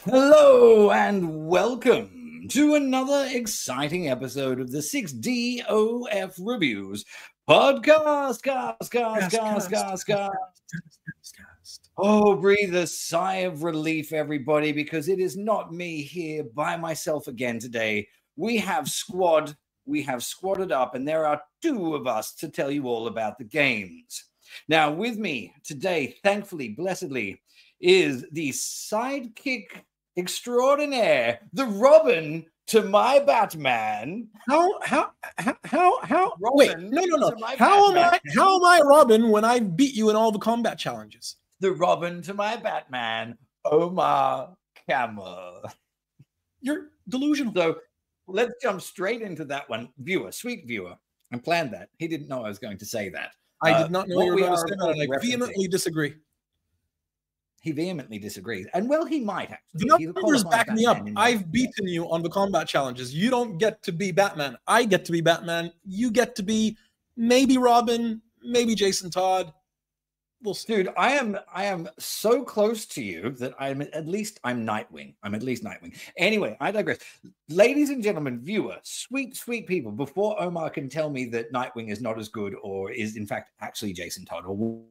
Hello and welcome to another exciting episode of the 6DOF Reviews podcast. Oh, breathe a sigh of relief, everybody, because it is not me here by myself again today. We have squadded up, and there are two of us to tell you all about the games. Now, with me today, thankfully, blessedly, is the sidekick extraordinaire, the Robin to my Batman. How? Robin Wait, no. to my How Batman. am I Robin when I beat you in all the combat challenges? The Robin to my Batman, Omar Camel. You're delusional. So let's jump straight into that one. Viewer, sweet viewer, I planned that. He didn't know I was going to say that. I did not know what you were we going to are say that, and I referencing. vehemently disagree. He vehemently disagrees. And well, he might actually. The He's a numbers qualified back me up. Batman in I've that. beaten you on the combat challenges. You don't get to be Batman. I get to be Batman. You get to be maybe Robin, maybe Jason Todd. We'll see. Dude, I am so close to you that I'm Nightwing. I'm at least Nightwing. Anyway, I digress. Ladies and gentlemen, viewer, sweet people, before Omar can tell me that Nightwing is not as good or is in fact actually Jason Todd or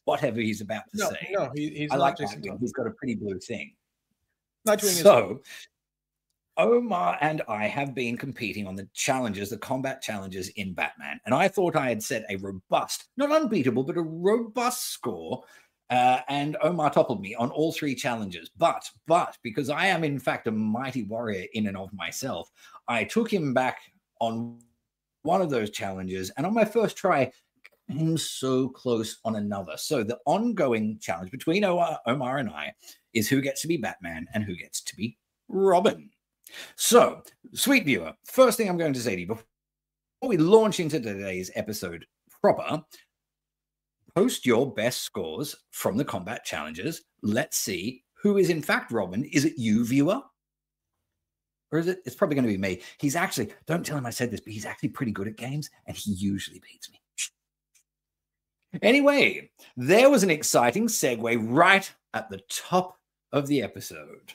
whatever he's about to say. No, he's I not like Jason Nightwing. Todd. He's got a pretty blue thing. Nightwing So, Omar and I have been competing on the challenges, the combat challenges in Batman. And I thought I had set a robust, not unbeatable, but a robust score. And Omar toppled me on all three challenges. But because I am in fact a mighty warrior in and of myself, I took him back on one of those challenges. And on my first try, came so close on another. So the ongoing challenge between Omar and I is who gets to be Batman and who gets to be Robin. So, sweet viewer, first thing I'm going to say to you before we launch into today's episode proper, post your best scores from the combat challenges. Let's see who is in fact Robin. Is it you, viewer? Or is it? It's probably going to be me. He's actually, don't tell him I said this, but he's actually pretty good at games and he usually beats me. Anyway, there was an exciting segue right at the top of the episode.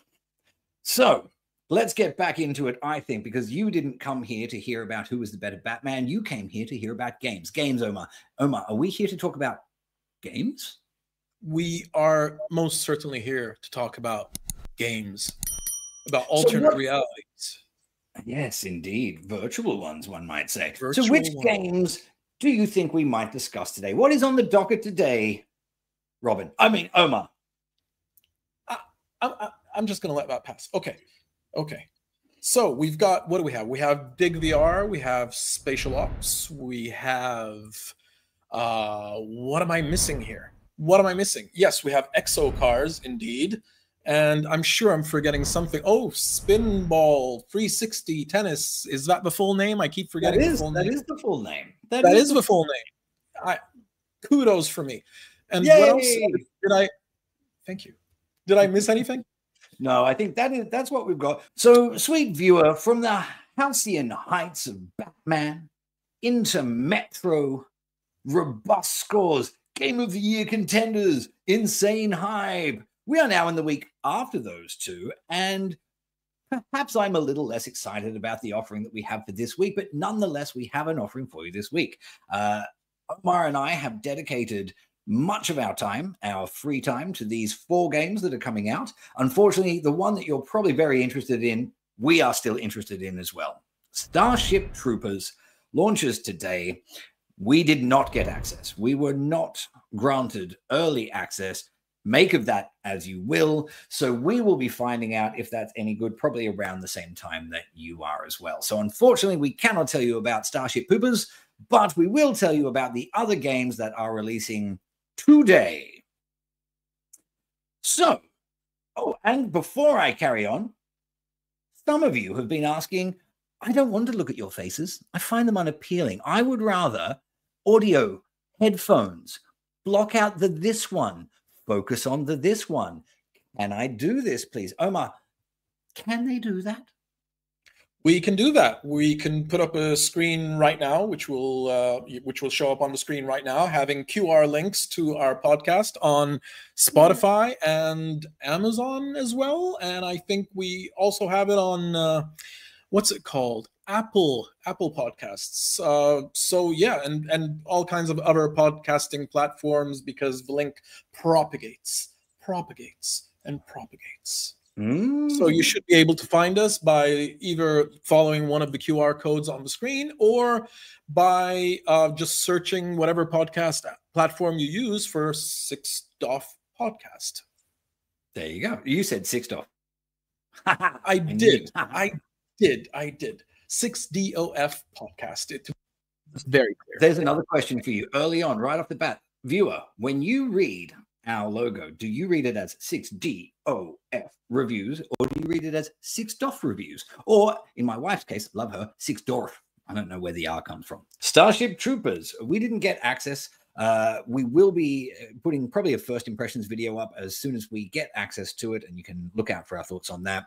So let's get back into it, I think, because you didn't come here to hear about who was the better Batman. You came here to hear about games. Games, Omar. Omar, are we here to talk about games? We are most certainly here to talk about games, about alternate realities. Yes, indeed. Virtual ones, one might say. Virtual so which ones. games do you think we might discuss today? What is on the docket today, Robin? I mean, Omar. I'm just going to let that pass. Okay. So we've got, what do we have? We have DigVR, we have Spatial Ops, we have, what am I missing here? Yes, we have Exocars, indeed. And I'm sure I'm forgetting something. Oh, Spinball 360 tennis. Is that the full name? I keep forgetting the full name. That is the full name. That is the full name. Kudos for me. And Yay! what else thank you. Did I miss anything? No, I think that's what we've got. So, sweet viewer, from the halcyon heights of Batman into Metro, robust scores, Game of the Year contenders, insane hype. We are now in the week after those two, and perhaps I'm a little less excited about the offering that we have for this week, but nonetheless, we have an offering for you this week. Omar and I have dedicated much of our time, our free time, to these 4 games that are coming out. Unfortunately, the one that you're probably very interested in, we are still interested in as well. Starship Troopers launches today. We did not get access. We were not granted early access. Make of that as you will. So we will be finding out if that's any good, probably around the same time that you are as well. So unfortunately, we cannot tell you about Starship Troopers, but we will tell you about the other games that are releasing today. So, and before I carry on, some of you have been asking, I don't want to look at your faces. I find them unappealing. I would rather audio, headphones, block out the this one, focus on the this one. Can I do this, please? Omar, can they do that? We can do that. We can put up a screen right now, which will show up on the screen right now, having QR links to our podcast on Spotify and Amazon as well. And I think we also have it on what's it called? Apple Podcasts. So yeah, and all kinds of other podcasting platforms, because the link propagates, and propagates. So you should be able to find us by either following one of the QR codes on the screen, or by just searching whatever podcast platform you use for 6DOF podcast. There you go. You said 6DOF. I did. 6DOF podcast. It's very clear. There's another question for you early on, right off the bat. Viewer, when you read our logo, do you read it as 6DOF reviews, or do you read it as 6DOF reviews? Or in my wife's case, love her, 6DOF. I don't know where the R comes from. Starship Troopers. We didn't get access. We will be putting probably a first impressions video up as soon as we get access to it, and you can look out for our thoughts on that.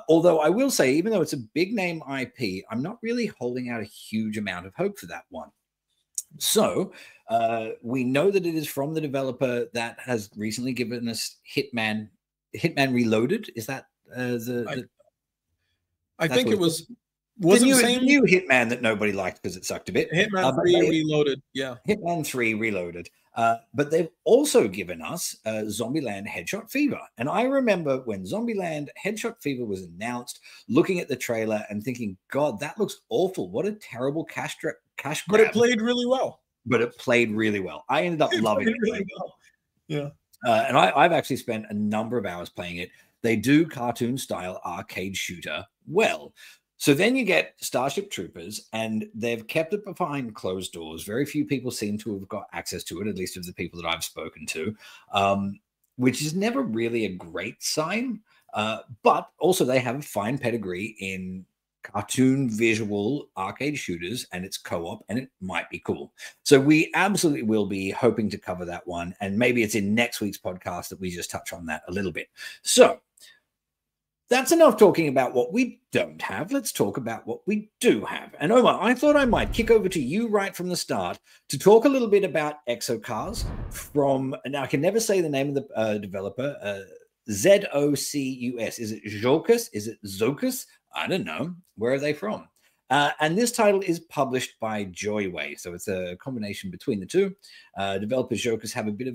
Although I will say, even though it's a big name IP, I'm not really holding out a huge amount of hope for that one. So we know that it is from the developer that has recently given us Hitman Reloaded. Is that I think it was the new Hitman that nobody liked because it sucked a bit. Hitman 3 Reloaded, yeah. Hitman 3 Reloaded. But they've also given us Zombieland Headshot Fever. And I remember when Zombieland Headshot Fever was announced, looking at the trailer and thinking, God, that looks awful. What a terrible cash grab. But it played really well. I ended up loving it. Really well. Yeah. And I've actually spent a number of hours playing it. They do cartoon-style arcade shooter well. So then you get Starship Troopers, and they've kept it behind closed doors. Very few people seem to have got access to it, at least of the people that I've spoken to, which is never really a great sign. But also they have a fine pedigree in cartoon visual arcade shooters, and it's co-op, and it might be cool. So we absolutely will be hoping to cover that one, and maybe it's in next week's podcast that we just touch on that a little bit. So that's enough talking about what we don't have. Let's talk about what we do have. And Omar, I thought I might kick over to you right from the start to talk a little bit about Exocars from, now I can never say the name of the developer, ZOCUS. Is it Zocus? Is it Zocus? I don't know. Where are they from? And this title is published by Joyway. So it's a combination between the two. Developers Zocus have a bit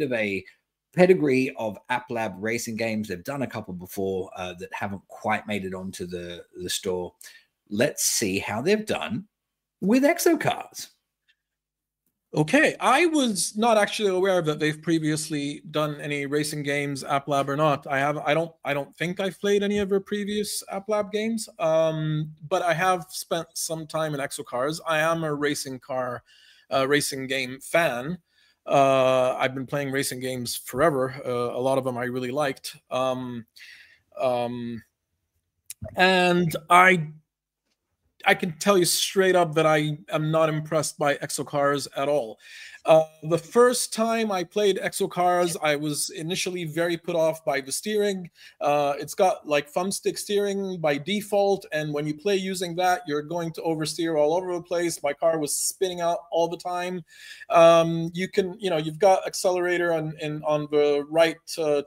of a pedigree of App Lab racing games. They've done a couple before that haven't quite made it onto the store. Let's see how they've done with Exocars. Okay, I was not actually aware that they've previously done any racing games, App Lab or not. I don't think I've played any of their previous App Lab games. But I have spent some time in Exocars. I am a racing game fan. I've been playing racing games forever. A lot of them I really liked. And I can tell you straight up that I am not impressed by Exocars at all. The first time I played Exocars, I was initially very put off by the steering. It's got like thumbstick steering by default, and when you play using that, you're going to oversteer all over the place. My car was spinning out all the time. You've got accelerator on the right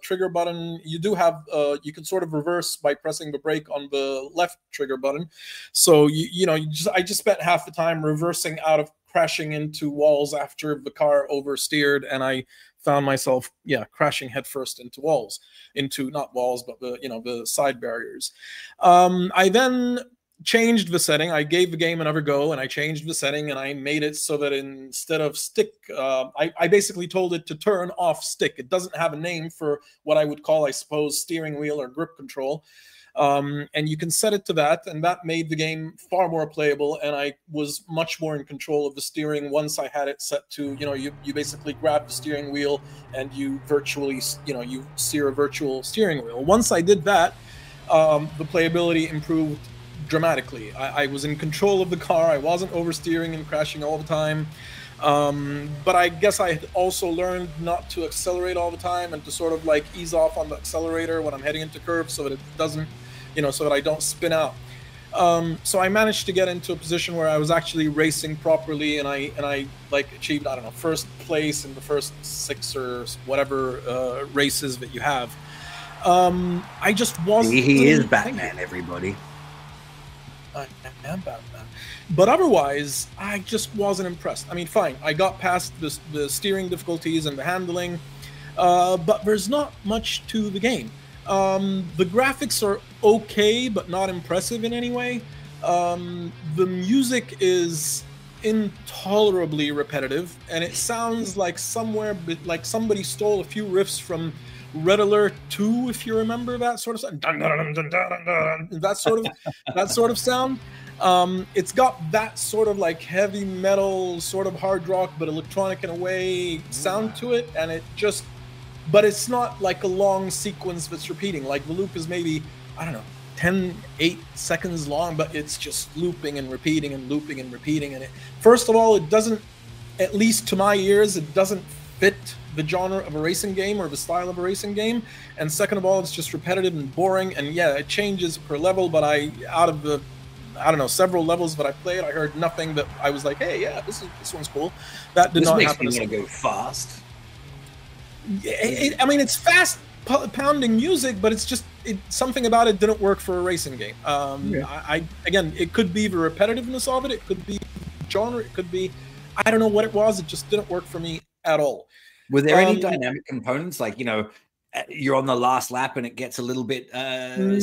trigger button. You do have, you can sort of reverse by pressing the brake on the left trigger button. So I just spent half the time reversing out of crashing into walls after the car oversteered, and I found myself crashing headfirst into walls, not walls, but the side barriers. I then changed the setting. I gave the game another go, and I changed the setting, and I made it so that instead of stick, I basically told it to turn off stick. It doesn't have a name for what I would call, I suppose, steering wheel or grip control. And you can set it to that, and that made the game far more playable, and I was much more in control of the steering once I had it set to, you basically grab the steering wheel and you virtually, you steer a virtual steering wheel. Once I did that, the playability improved dramatically. I was in control of the car. I wasn't oversteering and crashing all the time. But I guess I had also learned not to accelerate all the time and to sort of like ease off on the accelerator when I'm heading into curves so that it doesn't you know, so that I don't spin out. So I managed to get into a position where I was actually racing properly, and I like achieved, I don't know, first place in the first 6 or whatever races that you have. I just wasn't. He is Batman, everybody. I am Batman. But otherwise, I just wasn't impressed. I mean, fine, I got past the steering difficulties and the handling, but there's not much to the game. The graphics are okay, but not impressive in any way. The music is intolerably repetitive, and it sounds like like somebody stole a few riffs from Red Alert 2, if you remember that sort of sound. That sort of sound. It's got that sort of like heavy metal, sort of hard rock, but electronic in a way sound to it, and it just. But it's not like a long sequence that's repeating. Like the loop is maybe, I don't know, 8 seconds long, but it's just looping and repeating and looping and repeating. And first of all, it doesn't, at least to my ears, it doesn't fit the genre of a racing game or the style of a racing game. And second of all, it's just repetitive and boring. And yeah, it changes per level, but out of the, I don't know, several levels that I played, I heard nothing that I was like, hey, yeah, this one's cool. That did not happen. This makes me want to go fast. I mean, it's fast pounding music, but it's something about it didn't work for a racing game. Again, it could be the repetitiveness of it, it could be genre, it could be, I don't know what it was, it just didn't work for me at all. Were there any dynamic components, like, you know, you're on the last lap and it gets a little bit none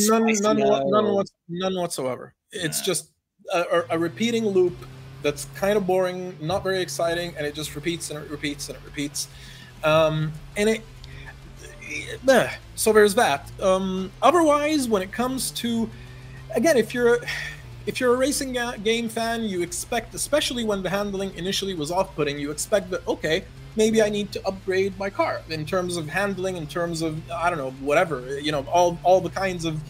whatsoever. It's just a repeating loop that's kind of boring, not very exciting, and it just repeats and it repeats and it repeats. So there's that. Otherwise, when it comes to, again, if you're a racing game fan, you expect, especially when the handling initially was off-putting, you expect that, okay, maybe I need to upgrade my car in terms of handling, in terms of, I don't know, whatever, you know, all the kinds of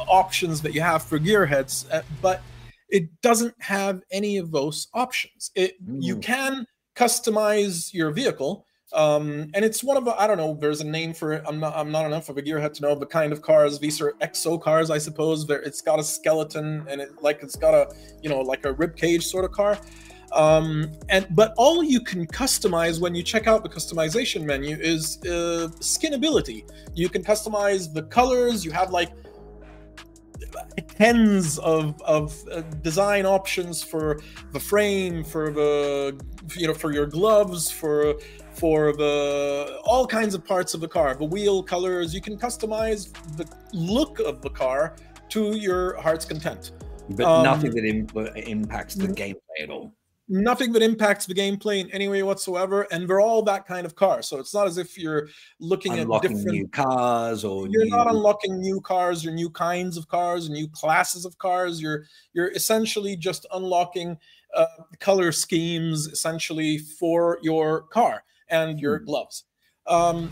options that you have for gearheads, but it doesn't have any of those options. You can customize your vehicle. And it's one of the, I don't know, there's a name for it. I'm not enough of a gearhead to know the kind of cars. These are Exocars, I suppose. It's got a skeleton, and it's got a, you know, like a rib cage sort of car. But all you can customize when you check out the customization menu is skinability. You can customize the colors. You have like tens of design options for the frame, for the, you know, for your gloves, for the all kinds of parts of the car, the wheel colors. You can customize the look of the car to your heart's content, but nothing that impacts the gameplay at all. Nothing that impacts the gameplay in any way whatsoever, and they're all that kind of car. So it's not as if you're looking at different new cars, or you're not unlocking new cars or new kinds of cars or new classes of cars. You're essentially just unlocking color schemes essentially for your car and your gloves.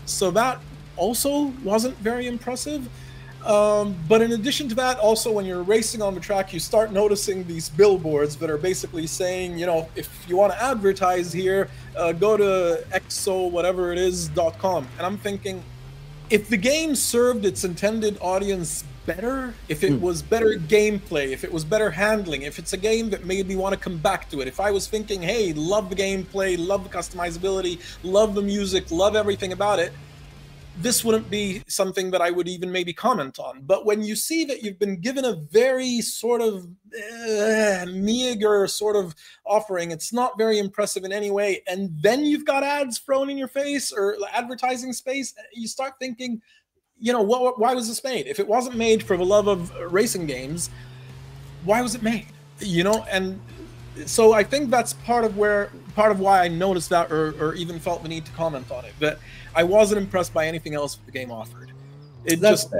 So that also wasn't very impressive. But in addition to that, also when you're racing on the track, you start noticing these billboards that are basically saying, you know, if you want to advertise here, go to exo.com. And I'm thinking, if the game served its intended audience better, if it was better gameplay, if it was better handling, if it's a game that made me want to come back to it, if I was thinking, hey, love the gameplay, love the customizability, love the music, love everything about it, this wouldn't be something that I would even maybe comment on. But when you see that you've been given a very sort of meager sort of offering, it's not very impressive in any way, and then you've got ads thrown in your face or advertising space, you start thinking, you know, why was this made? If it wasn't made for the love of racing games, why was it made? You know, and so I think that's part of why I noticed that, or even felt the need to comment on it, that I wasn't impressed by anything else the game offered. It just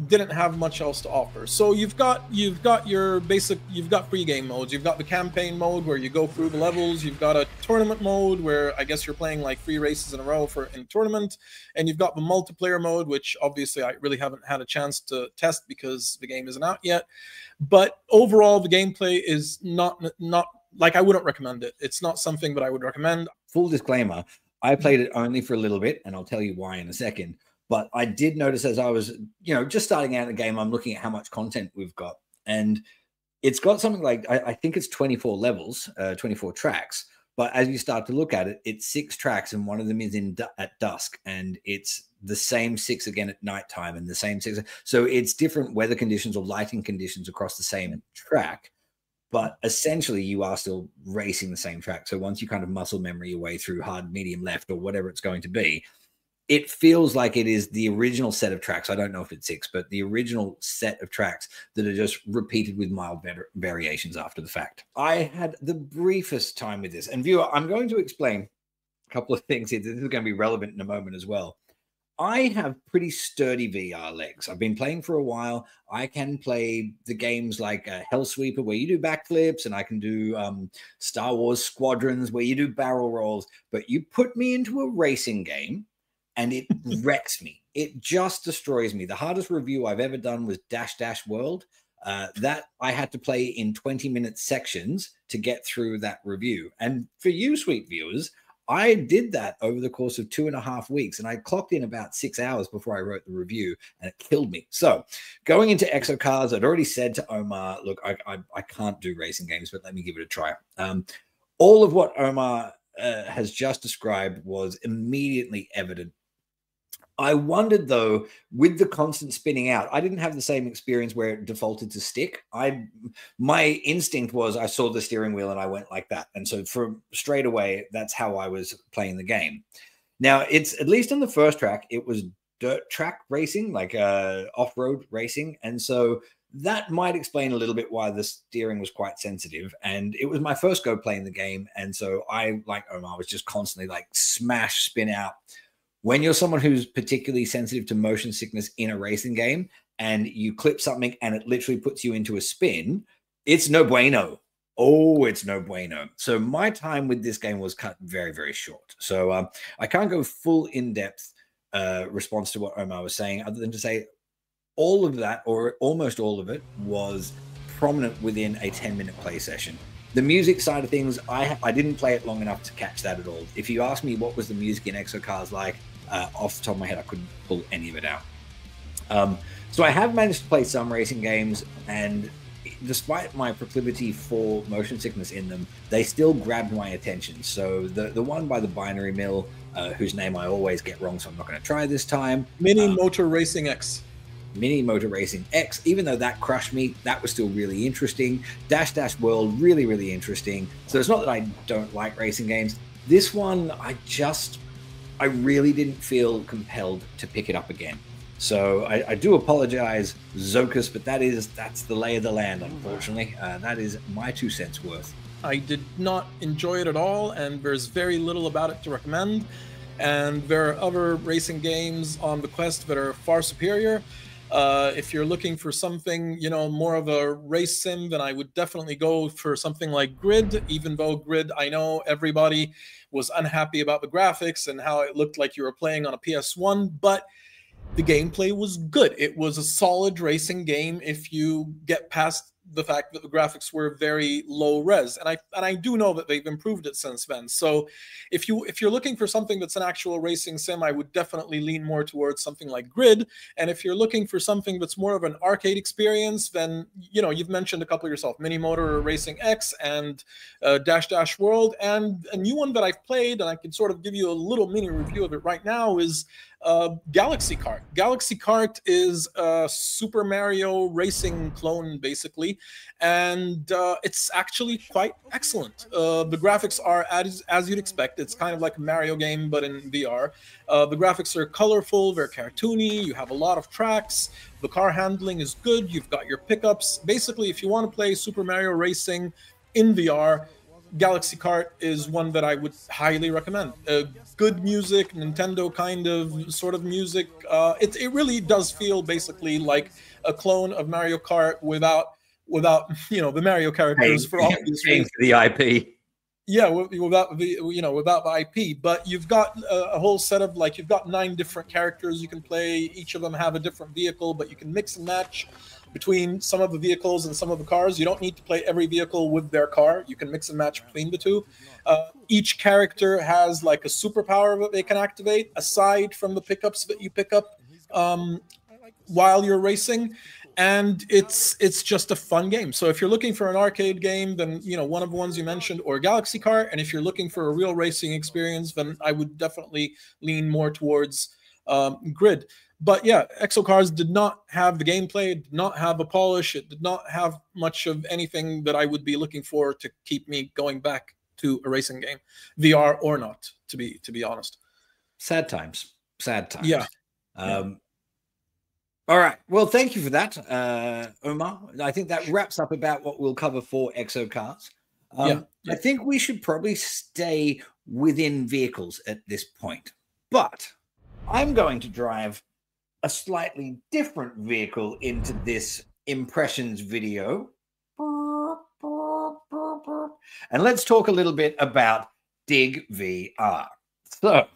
didn't have much else to offer. So you've got your basic, you've got free game modes, you've got the campaign mode where you go through the levels, you've got a tournament mode where I guess you're playing like 3 races in a row in a tournament, and you've got the multiplayer mode, which obviously I really haven't had a chance to test because the game isn't out yet. But overall, the gameplay is not like, I wouldn't recommend it. It's not something that I would recommend. Full disclaimer, I played it only for a little bit, and I'll tell you why in a second. But I did notice as I was, just starting out in the game, I'm looking at how much content we've got. And it's got something like, I think it's 24 levels, 24 tracks. But as you start to look at it, it's 6 tracks, and one of them is at dusk, and it's the same 6 again at nighttime, and the same 6. So it's different weather conditions or lighting conditions across the same track. But essentially, you are still racing the same track. So once you kind of muscle memory your way through hard, medium, left, or whatever it's going to be, it feels like it is the original set of tracks. I don't know if it's 6, but the original set of tracks that are just repeated with mild variations after the fact. I had the briefest time with this. And viewer, I'm going to explain a couple of things here. This is going to be relevant in a moment as well. I have pretty sturdy VR legs. I've been playing for a while. I can play the games like Hellsweeper, where you do backflips, and I can do Star Wars Squadrons, where you do barrel rolls. But you put me into a racing game, and it wrecks me. It just destroys me. The hardest review I've ever done was Dash World. That I had to play in 20-minute sections to get through that review. And for you, sweet viewers, I did that over the course of 2.5 weeks, and I clocked in about 6 hours before I wrote the review, and it killed me. So going into Exocars, I'd already said to Omar, look, I can't do racing games, but let me give it a try. All of what Omar has just described was immediately evident. I wondered, though, with the constant spinning out, I didn't have the same experience where it defaulted to stick. My instinct was I saw the steering wheel and I went like that. And so from straight away, that's how I was playing the game. Now, it's at least on the first track, it was dirt track racing, like off-road racing. And so that might explain a little bit why the steering was quite sensitive. And it was my first go playing the game. And so I, like Omar, was just constantly like smash, spin out. When you're someone who's particularly sensitive to motion sickness in a racing game and you clip something and it literally puts you into a spin, it's no bueno. Oh, it's no bueno. So my time with this game was cut very, very short. So I can't go full in-depth response to what Omar was saying, other than to say all of that, or almost all of it, was prominent within a 10-minute play session. The music side of things, I didn't play it long enough to catch that at all. If you ask me what was the music in Exocars like, off the top of my head, I couldn't pull any of it out. So I have managed to play some racing games, and despite my proclivity for motion sickness in them, they still grabbed my attention. So the one by the Binary Mill, whose name I always get wrong, so I'm not going to try this time. Mini Motor Racing X. Mini Motor Racing X, even though that crushed me, that was still really interesting. Dash World, really, really interesting. So it's not that I don't like racing games. This one, I really didn't feel compelled to pick it up again. So I do apologize, Zokus, but that's the lay of the land, unfortunately. That is my 2 cents worth. I did not enjoy it at all, and there's very little about it to recommend. And there are other racing games on the Quest that are far superior. If you're looking for something, more of a race sim, then I would definitely go for something like Grid, even though Grid, I know everybody was unhappy about the graphics and how it looked like you were playing on a PS1, but the gameplay was good. It was a solid racing game if you get past the fact that the graphics were very low res, and I do know that they've improved it since then. So if you're looking for something that's an actual racing sim, I would definitely lean more towards something like Grid. And if you're looking for something that's more of an arcade experience, then you've mentioned a couple yourself: Mini Motor Racing X and Dash World. And a new one that I've played, and I can sort of give you a little mini review of it right now, is Galaxy Kart. Galaxy Kart is a Super Mario racing clone, basically, and it's actually quite excellent. The graphics are as you'd expect. It's kind of like a Mario game, but in VR. The graphics are colorful, they're cartoony, you have a lot of tracks, the car handling is good, you've got your pickups. Basically, if you want to play Super Mario Racing in VR, Galaxy Kart is one that I would highly recommend. Good music, Nintendo kind of sort of music. It really does feel basically like a clone of Mario Kart without the Mario characters for obvious reasons. The IP. Yeah, without the IP. But you've got a whole set of, you've got 9 different characters you can play. Each of them have a different vehicle, but you can mix and match between some of the vehicles and some of the cars. You don't need to play every vehicle with their car. You can mix and match between the two. Each character has like a superpower that they can activate aside from the pickups that you pick up. while you're racing, and it's just a fun game. So if you're looking for an arcade game, then one of the ones you mentioned, or Galaxy Kart. And if you're looking for a real racing experience, then I would definitely lean more towards Grid. But yeah, Exocars did not have the gameplay, it did not have a polish, it did not have much of anything that I would be looking for to keep me going back to a racing game, VR or not, to be honest. Sad times. Yeah. All right. Well, thank you for that, Omar. I think that wraps up about what we'll cover for Exocars. I think we should probably stay within vehicles at this point, but I'm going to drive a slightly different vehicle into this impressions video. And let's talk a little bit about DigVR. So,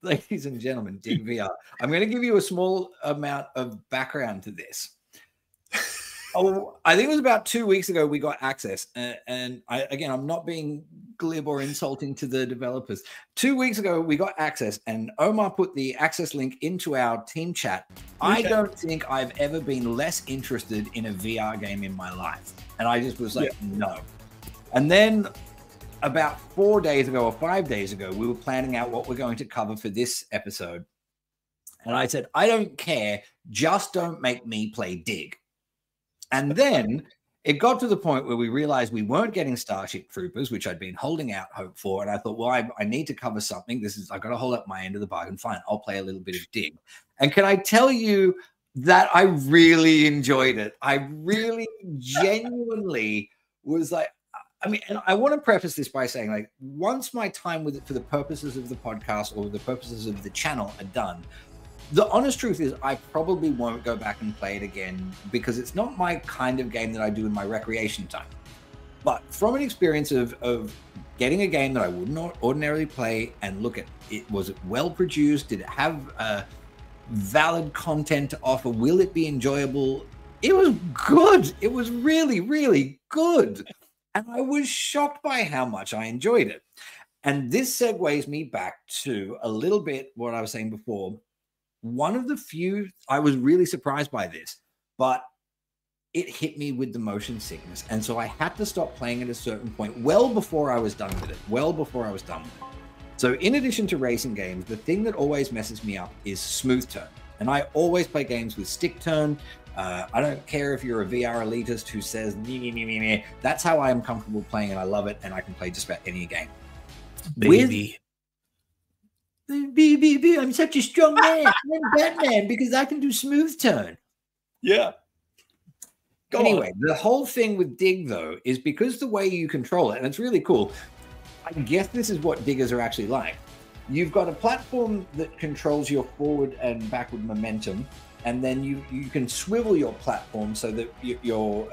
ladies and gentlemen, DigVR. I'm going to give you a small amount of background to this. I think it was about 2 weeks ago we got access, and I'm not being glib or insulting to the developers. 2 weeks ago we got access, and Omar put the access link into our team chat. I don't think I've ever been less interested in a VR game in my life, and I just was like, no. And then about 4 days ago or 5 days ago, we were planning out what we're going to cover for this episode, and I said, I don't care, just don't make me play Dig. And then it got to the point where we realized we weren't getting Starship Troopers, which I'd been holding out hope for. And I thought, well, I need to cover something. I've got to hold up my end of the bargain. Fine, I'll play a little bit of Dig. And can I tell you that I really enjoyed it? I really genuinely was like, and I want to preface this by saying, like, once my time with it for the purposes of the podcast or the purposes of the channel are done, the honest truth is I probably won't go back and play it again because it's not my kind of game that I do in my recreation time. But from an experience of getting a game that I would not ordinarily play and look at it, was it well produced? Did it have valid content to offer? Will it be enjoyable? It was good. It was really, really good. And I was shocked by how much I enjoyed it. And this segues me back to a little bit what I was saying before. One of the few, I was really surprised by this, but it hit me with the motion sickness. And so I had to stop playing at a certain point, well before I was done with it. So in addition to racing games, the thing that always messes me up is smooth turn. And I always play games with stick turn. I don't care if you're a VR elitist who says, nee. That's how I am comfortable playing, and I love it, and I can play just about any game. Baby. I'm such a strong man. I'm Batman because I can do smooth turn. Yeah. Anyway, the whole thing with Dig, though, is because the way you control it, and it's really cool, I guess this is what diggers are actually like. You've got a platform that controls your forward and backward momentum, and then you can swivel your platform so that your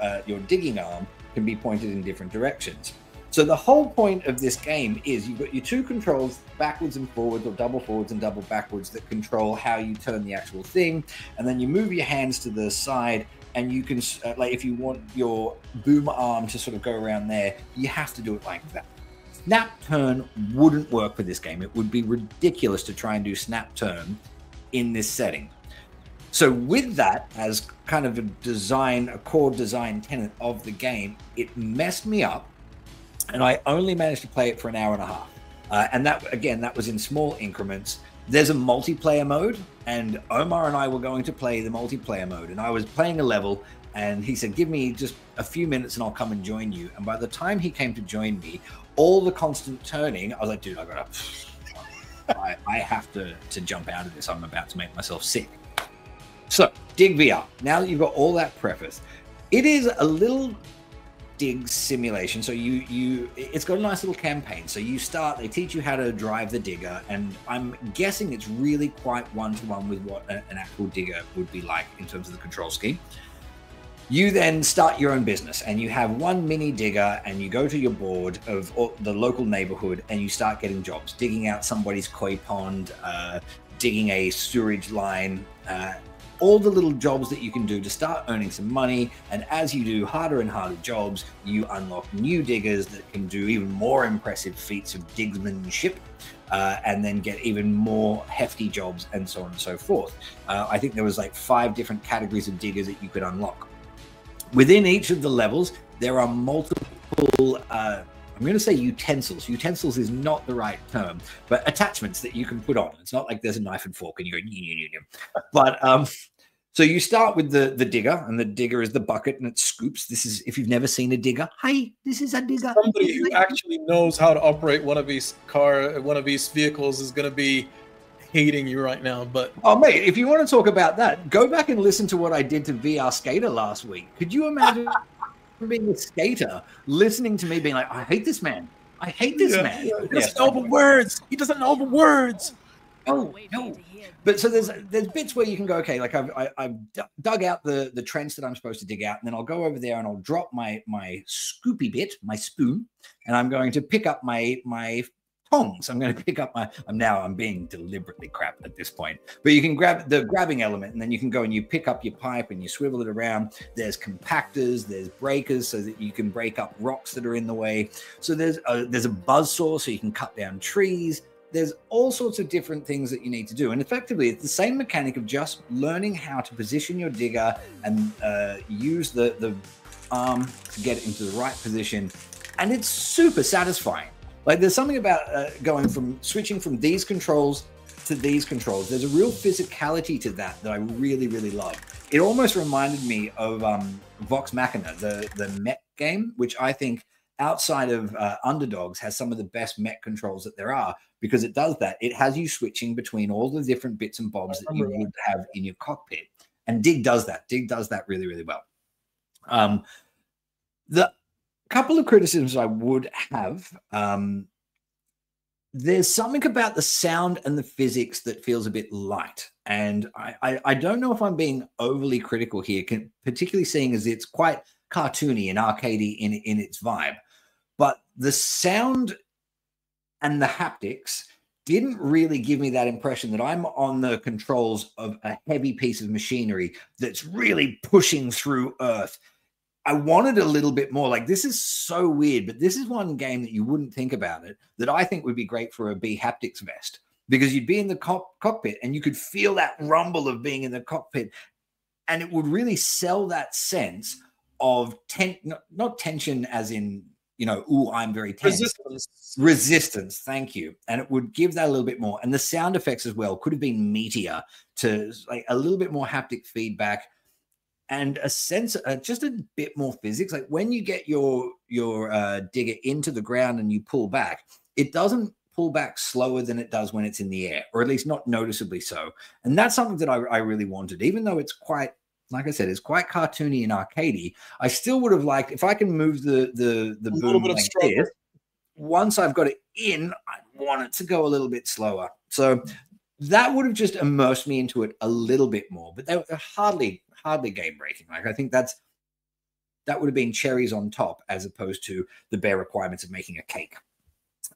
digging arm can be pointed in different directions. So the whole point of this game is you've got your two controls, backwards and forwards, or double forwards and double backwards, that control how you turn the actual thing. And then you move your hands to the side, and you can, like, if you want your boom arm to sort of go around there, you have to do it like that. Snap turn wouldn't work for this game. It would be ridiculous to try and do snap turn in this setting. So with that as kind of a core design tenet of the game, it messed me up. And I only managed to play it for an hour and a half. And that was in small increments. There's a multiplayer mode, and Omar and I were going to play the multiplayer mode. And I was playing a level, and he said, give me just a few minutes and I'll come and join you. And by the time he came to join me, all the constant turning, I was like, dude, I have to jump out of this. I'm about to make myself sick. So, DigVR. Now that you've got all that preface, it is a little dig simulation. So it's got a nice little campaign. So you start, they teach you how to drive the digger, and I'm guessing it's really quite one-to-one with what an actual digger would be like in terms of the control scheme. You then start your own business, and you have one mini digger, and you go to your board of the local neighborhood, and you start getting jobs, digging out somebody's koi pond, digging a sewerage line, all the little jobs that you can do to start earning some money. And as you do harder and harder jobs, you unlock new diggers that can do even more impressive feats of digsmanship, and then get even more hefty jobs and so on and so forth. I think there was like 5 different categories of diggers that you could unlock. Within each of the levels, there are multiple, I'm going to say utensils. Utensils is not the right term, but attachments that you can put on. It's not like there's a knife and fork and you go, but so you start with the digger, and the digger is the bucket and it scoops. This is, if you've never seen a digger, hi, this is a digger. Somebody who actually knows how to operate one of these vehicles is going to be hating you right now. But oh mate, if you want to talk about that, go back and listen to what I did to VR Skater last week. Could you imagine being a skater listening to me being like, I hate this man, I hate this man. He doesn't know the words. He doesn't know the words. Oh no. But so there's bits where you can go, okay, like I've dug out the trench that I'm supposed to dig out, and then I'll go over there and I'll drop my scoopy bit, my spoon, and I'm going to pick up my tongs. I'm going to pick up I'm being deliberately crap at this point, but you can grab the grabbing element, and then you can go and you pick up your pipe and you swivel it around. There's compactors, there's breakers so that you can break up rocks that are in the way. So there's a buzz saw so you can cut down trees. There's all sorts of different things that you need to do. And effectively, it's the same mechanic of just learning how to position your digger and use the arm to get it into the right position. And it's super satisfying. Like there's something about switching from these controls to these controls. There's a real physicality to that I really, really love. It almost reminded me of Vox Machina, the mech game, which I think outside of Underdogs has some of the best mech controls that there are, because it does that. It has you switching between all the different bits and bobs that you would have in your cockpit. And Dig does that. Dig does that really, really well. The couple of criticisms I would have, there's something about the sound and the physics that feels a bit light. And I don't know if I'm being overly critical here, particularly seeing as it's quite cartoony and arcadey in its vibe. But the sound and the haptics didn't really give me that impression that I'm on the controls of a heavy piece of machinery that's really pushing through Earth. I wanted a little bit more. Like, this is so weird, but this is one game that you wouldn't think about it, that I think would be great for a B haptics vest, because you'd be in the cockpit and you could feel that rumble of being in the cockpit, and it would really sell that sense of not tension as in, you know, ooh, I'm very tense. Resistance, thank you. And it would give that a little bit more. And the sound effects as well could have been meatier, to like a little bit more haptic feedback and a sense, just a bit more physics. Like when you get your digger into the ground and you pull back, it doesn't pull back slower than it does when it's in the air, or at least not noticeably so. And that's something that I really wanted, even though it's quite, like I said, it's quite cartoony and arcadey. I still would have liked, if I can move the boom like this, once I've got it in, I want it to go a little bit slower. So that would have just immersed me into it a little bit more. But they're hardly game breaking. Like, I think that would have been cherries on top, as opposed to the bare requirements of making a cake.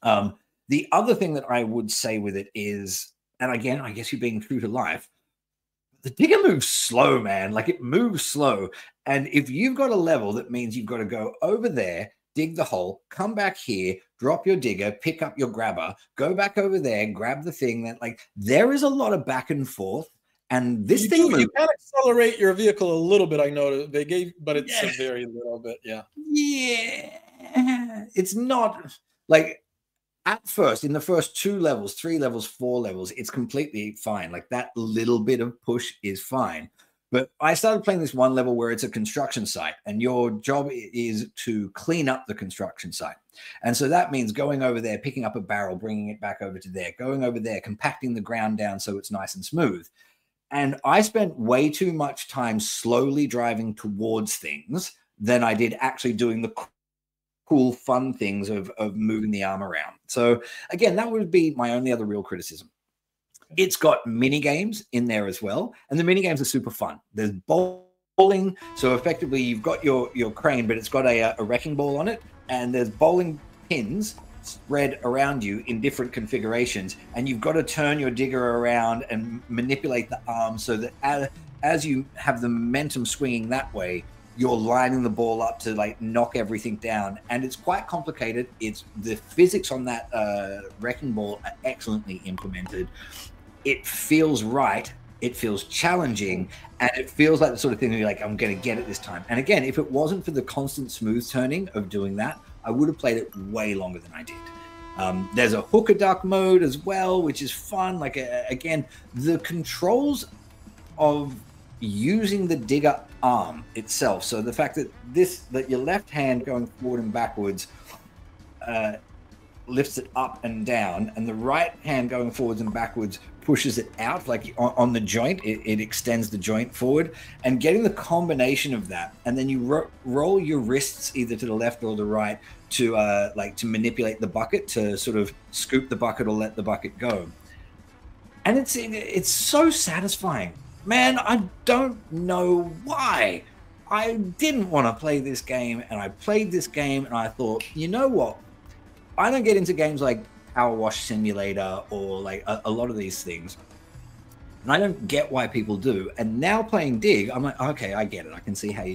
The other thing that I would say with it is, and again, I guess you're being true to life, the digger moves slow, man. Like, it moves slow. And if you've got a level that means you've got to go over there, dig the hole, come back here, drop your digger, pick up your grabber, go back over there, grab the thing, that, like, there is a lot of back and forth. And this thing, you can accelerate your vehicle a little bit. I know they gave, but it's a very little bit. Yeah. It's not like, at first, in the first 2 levels, 3 levels, 4 levels, it's completely fine. Like, that little bit of push is fine. But I started playing this one level where it's a construction site, and your job is to clean up the construction site. And so that means going over there, picking up a barrel, bringing it back over to there, going over there, compacting the ground down so it's nice and smooth. And I spent way too much time slowly driving towards things than I did actually doing the cool, fun things of moving the arm around. So again, that would be my only other real criticism. It's got mini games in there as well, and the mini games are super fun. There's bowling, so effectively you've got your crane, but it's got a wrecking ball on it, and there's bowling pins spread around you in different configurations, and you've got to turn your digger around and manipulate the arm so that as you have the momentum swinging that way, you're lining the ball up to like knock everything down. And it's quite complicated. It's the physics on that wrecking ball are excellently implemented. It feels right. It feels challenging, and it feels like the sort of thing where you're like, I'm going to get it this time. And again, if it wasn't for the constant smooth turning of doing that, I would have played it way longer than I did. There's a hooker duck mode as well, which is fun. Like, again, the controls of using the digger arm itself. So the fact that your left hand going forward and backwards lifts it up and down, and the right hand going forwards and backwards pushes it out, like on the joint, it extends the joint forward, and getting the combination of that, and then you roll your wrists either to the left or the right to to manipulate the bucket, to sort of scoop the bucket or let the bucket go. And it's so satisfying, man. I don't know why I didn't want to play this game, and I played this game, and I thought, you know what, I don't get into games like Power Wash Simulator or like a lot of these things, and I don't get why people do. And now playing Dig, I'm like, okay, I get it. I can see how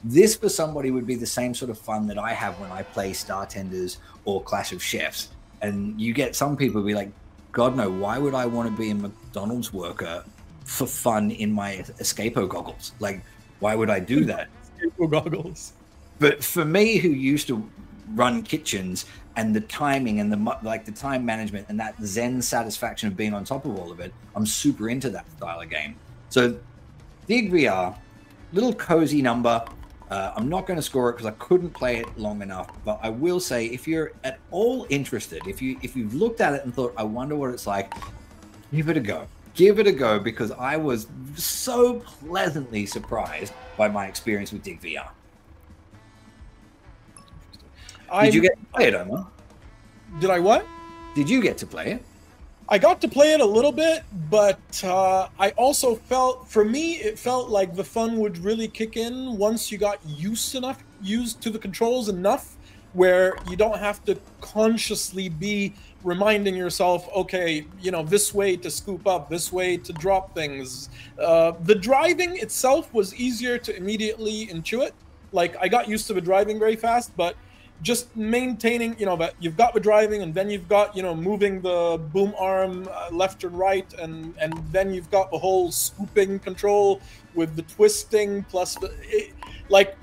this for somebody would be the same sort of fun that I have when I play Star Tenders or Clash of Chefs. And you get some people be like, God no, why would I want to be a McDonald's worker for fun in my Escapo goggles? Like, why would I do that? Escapo goggles. But for me, who used to run kitchens, and the timing and the time management and that zen satisfaction of being on top of all of it, I'm super into that style of game. So DigVR, little cozy number. I'm not going to score it because I couldn't play it long enough, but I will say, if you're at all interested, if you've looked at it and thought, I wonder what it's like, give it a go. Give it a go, because I was so pleasantly surprised by my experience with DigVR. Did you get to play it, Omar? Did I what? Did you get to play it? I got to play it a little bit, but I also felt, for me, it felt like the fun would really kick in once you got used to the controls enough, where you don't have to consciously be reminding yourself, okay, you know, this way to scoop up, this way to drop things. The driving itself was easier to immediately intuit. Like, I got used to the driving very fast, but just maintaining, you know, that you've got the driving, and then you've got, you know, moving the boom arm left and right, and then you've got the whole scooping control with the twisting, plus like,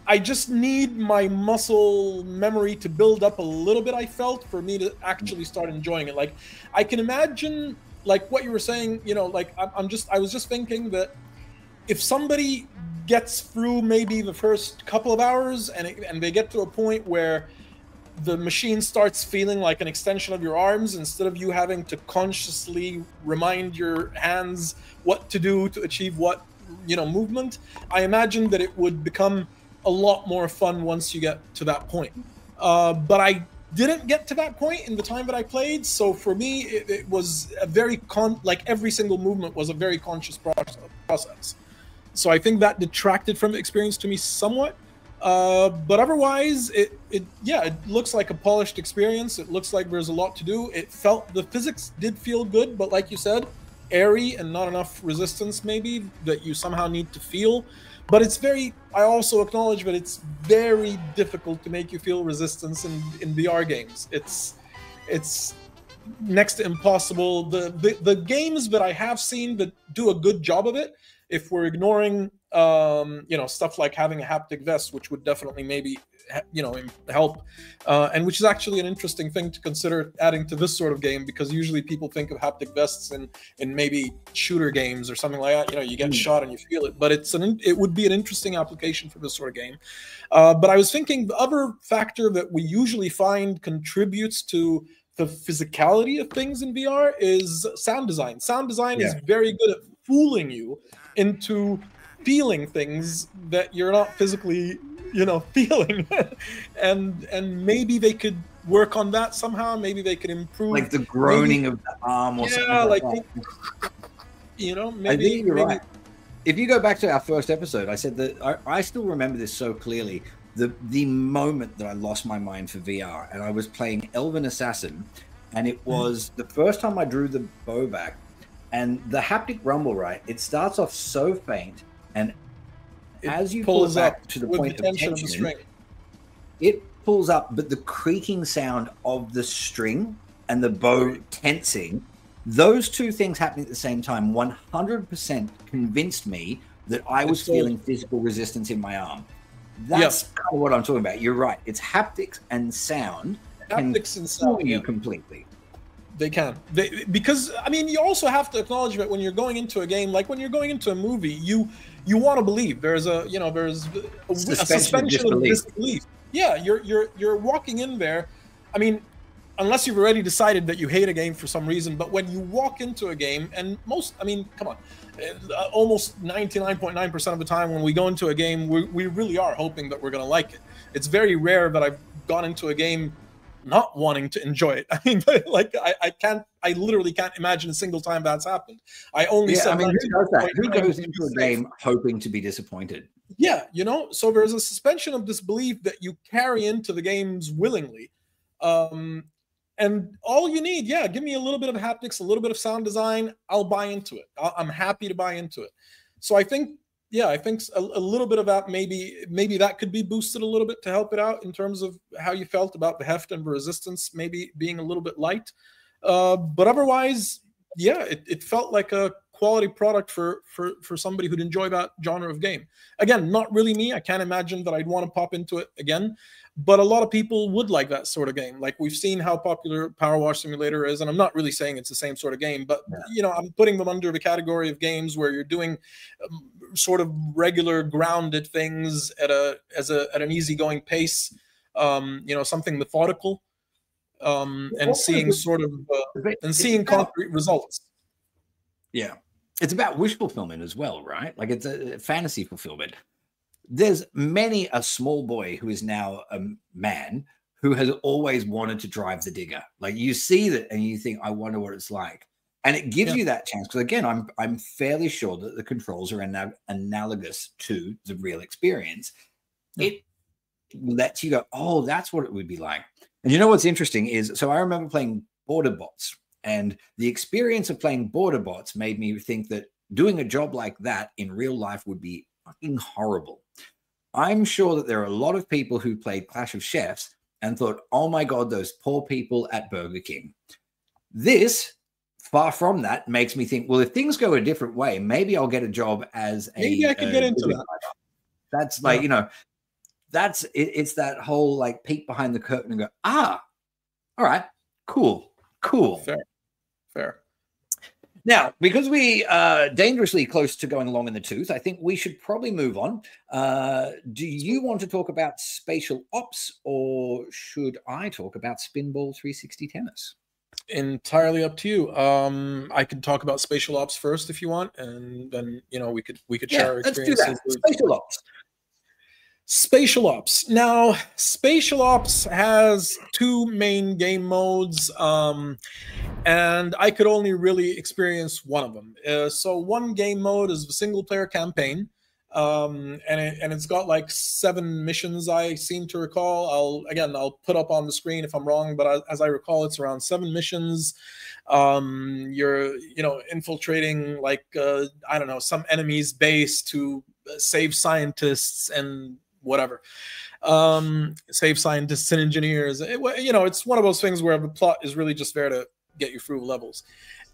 I just need my muscle memory to build up a little bit, I felt, for me to actually start enjoying it. Like, I can imagine, like what you were saying, you know, like I was just thinking that if somebody gets through maybe the first couple of hours and they get to a point where the machine starts feeling like an extension of your arms, instead of you having to consciously remind your hands what to do to achieve what, you know, movement, I imagine that it would become a lot more fun once you get to that point. But I didn't get to that point in the time that I played, so for me it was a very like every single movement was a very conscious process. So I think that detracted from the experience to me somewhat. But otherwise, it looks like a polished experience. It looks like there's a lot to do. The physics did feel good, but like you said, airy and not enough resistance maybe that you somehow need to feel. But I also acknowledge that it's very difficult to make you feel resistance in VR games. It's next to impossible. The games that I have seen that do a good job of it, if we're ignoring you know, stuff like having a haptic vest, which would definitely maybe, you know, help, and which is actually an interesting thing to consider adding to this sort of game, because usually people think of haptic vests in maybe shooter games or something like that. You know, you get shot and you feel it, but it would be an interesting application for this sort of game. But I was thinking the other factor that we usually find contributes to the physicality of things in VR is sound design. Sound design is very good at fooling you into feeling things that you're not physically, you know, feeling. and maybe they could work on that somehow. Maybe they could improve, like the groaning of the arm or something like that. You know, maybe I think you're right. If you go back to our first episode, I said that I still remember this so clearly. the moment that I lost my mind for VR, and I was playing Elven Assassin, and it was the first time I drew the bow back, and the haptic rumble, right? It starts off so faint, and as you pull it back to the point of tension, of the string, it pulls up, but the creaking sound of the string and the bow tensing, those two things happening at the same time 100% convinced me that I was feeling physical resistance in my arm. That's kind of what I'm talking about. You're right. It's haptics and sound. Haptics and sound, you completely. They can. Because, I mean, you also have to acknowledge that when you're going into a game, like when you're going into a movie, you want to believe. There's a suspension of disbelief. Yeah, you're walking in there. I mean, unless you've already decided that you hate a game for some reason, but when you walk into a game, and come on, almost 99.9% of the time when we go into a game, we really are hoping that we're going to like it. It's very rare that I've gone into a game not wanting to enjoy it. I mean, like I literally can't imagine a single time that's happened. I only who does that? Who goes into a game hoping to be disappointed? Yeah, so there's a suspension of disbelief that you carry into the games willingly. And all you need, give me a little bit of haptics, a little bit of sound design, I'll buy into it. I'm happy to buy into it. So I think a little bit of that, maybe that could be boosted a little bit to help it out in terms of how you felt about the heft and the resistance maybe being a little bit light. But otherwise, it felt like a quality product for somebody who'd enjoy that genre of game. Again, not really me. I can't imagine that I'd want to pop into it again. But a lot of people would like that sort of game. Like, we've seen how popular Power Wash Simulator is, and I'm not really saying it's the same sort of game, but I'm putting them under the category of games where you're doing sort of regular grounded things at an easygoing pace, something methodical, and seeing concrete results. Yeah, it's about wish fulfillment as well, right? Like, it's a fantasy fulfillment. There's many a small boy who is now a man who has always wanted to drive the digger. Like, you see that and you think, I wonder what it's like. And it gives you that chance. Because again, I'm fairly sure that the controls are analogous to the real experience. It lets you go, oh, that's what it would be like. And you know what's interesting is, so I remember playing Border Bots, and the experience of playing Border Bots made me think that doing a job like that in real life would be fucking horrible. I'm sure that there are a lot of people who played Clash of Chefs and thought, oh my God, those poor people at Burger King. This, far from that, makes me think, well, if things go a different way, maybe I'll get a job as maybe I could get into that. That's like, it's that whole like peek behind the curtain and go, all right, cool. Fair. Now, because we are dangerously close to going along in the tooth, I think we should probably move on. Do you want to talk about Spatial Ops, or should I talk about Spinball 360 Tennis? Entirely up to you. I can talk about Spatial Ops first if you want, and then we could share our experiences. Let's do that. Spatial Ops. Spatial Ops. Now, Spatial Ops has two main game modes, and I could only really experience one of them. So one game mode is the single-player campaign, and it's got like 7 missions, I seem to recall. I'll put up on the screen if I'm wrong, but as I recall, it's around 7 missions. You're infiltrating like some enemy's base to save scientists and whatever, save scientists and engineers. It's one of those things where the plot is really just there to get you through levels.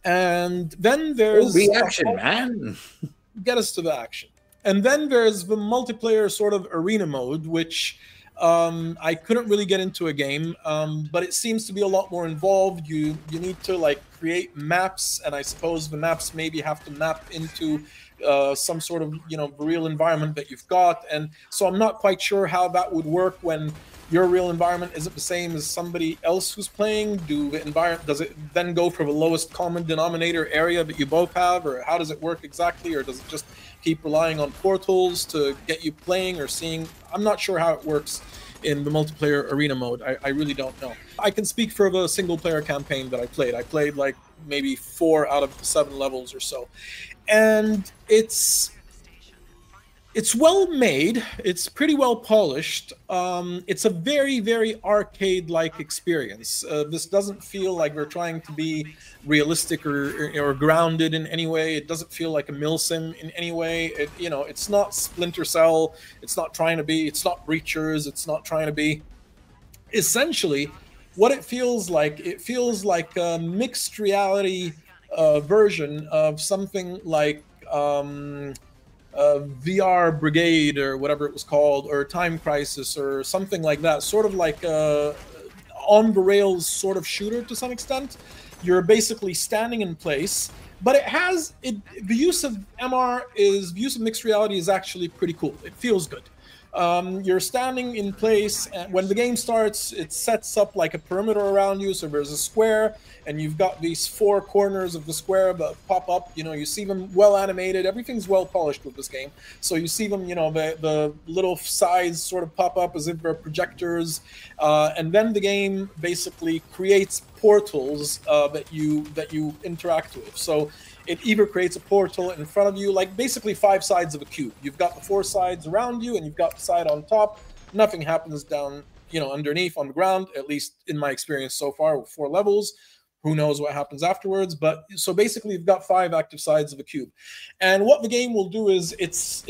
And then there's the action, man. Get us to the action. And then there's the multiplayer sort of arena mode, which I couldn't really get into a game, but it seems to be a lot more involved. You need to like create maps, and I suppose the maps maybe have to map into some sort of real environment that you've got. And so I'm not quite sure how that would work when your real environment isn't the same as somebody else who's playing. Does it then go for the lowest common denominator area that you both have, or how does it work exactly, or does it just keep relying on portals to get you playing or seeing? I'm not sure how it works in the multiplayer arena mode. I really don't know. I can speak for the single player campaign that I played. I played like maybe 4 out of 7 levels or so. And it's It's well made. It's pretty well polished. It's a very, very arcade-like experience. This doesn't feel like we're trying to be realistic or grounded in any way. It doesn't feel like a milsim in any way. It's not Splinter Cell. It's not trying to be. It's not Breachers. It's not trying to be. Essentially, what it feels like a mixed reality version of something like. VR Brigade or whatever it was called, or Time Crisis or something like that, sort of like a on the rails sort of shooter to some extent. You're basically standing in place, but the use of mixed reality is actually pretty cool. It feels good. You're standing in place, and when the game starts, it sets up like a perimeter around you. So there's a square, and you've got these four corners of the square that pop up. You see them well animated. Everything's well polished with this game. So you see them, the little sides sort of pop up as if they're projectors, and then the game basically creates portals that you interact with. So it either creates a portal in front of you, like basically 5 sides of a cube. You've got the 4 sides around you, and you've got the side on top. Nothing happens down, underneath on the ground, at least in my experience so far with 4 levels. Who knows what happens afterwards? But so basically, you've got 5 active sides of a cube. And what the game will do is it's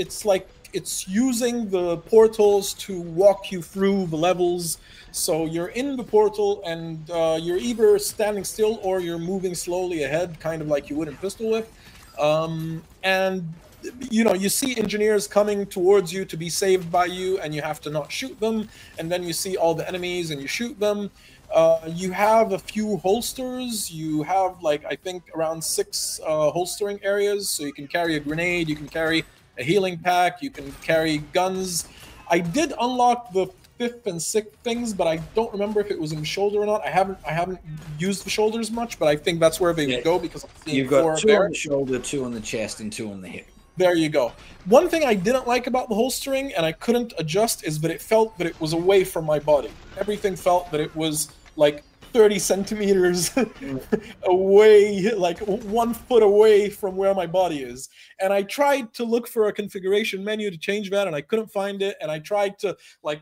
using the portals to walk you through the levels. So you're in the portal, and you're either standing still or you're moving slowly ahead, kind of like you would in Pistol Whip. And you see engineers coming towards you to be saved by you, and you have to not shoot them. And then you see all the enemies, and you shoot them. You have a few holsters. You have, I think, around 6 holstering areas. So you can carry a grenade, you can carry a healing pack, you can carry guns. I did unlock the 5th and 6th things, but I don't remember if it was in the shoulder or not. I haven't used the shoulders much, but I think that's where they would go, because I'm seeing you've got 2 on the shoulder, 2 on the chest, and 2 on the hip. There you go. One thing I didn't like about the holstering, and I couldn't adjust, is that it felt that it was away from my body. Everything felt that it was like 30 centimeters away, like 1 foot away from where my body is. And I tried to look for a configuration menu to change that, and I couldn't find it. And I tried to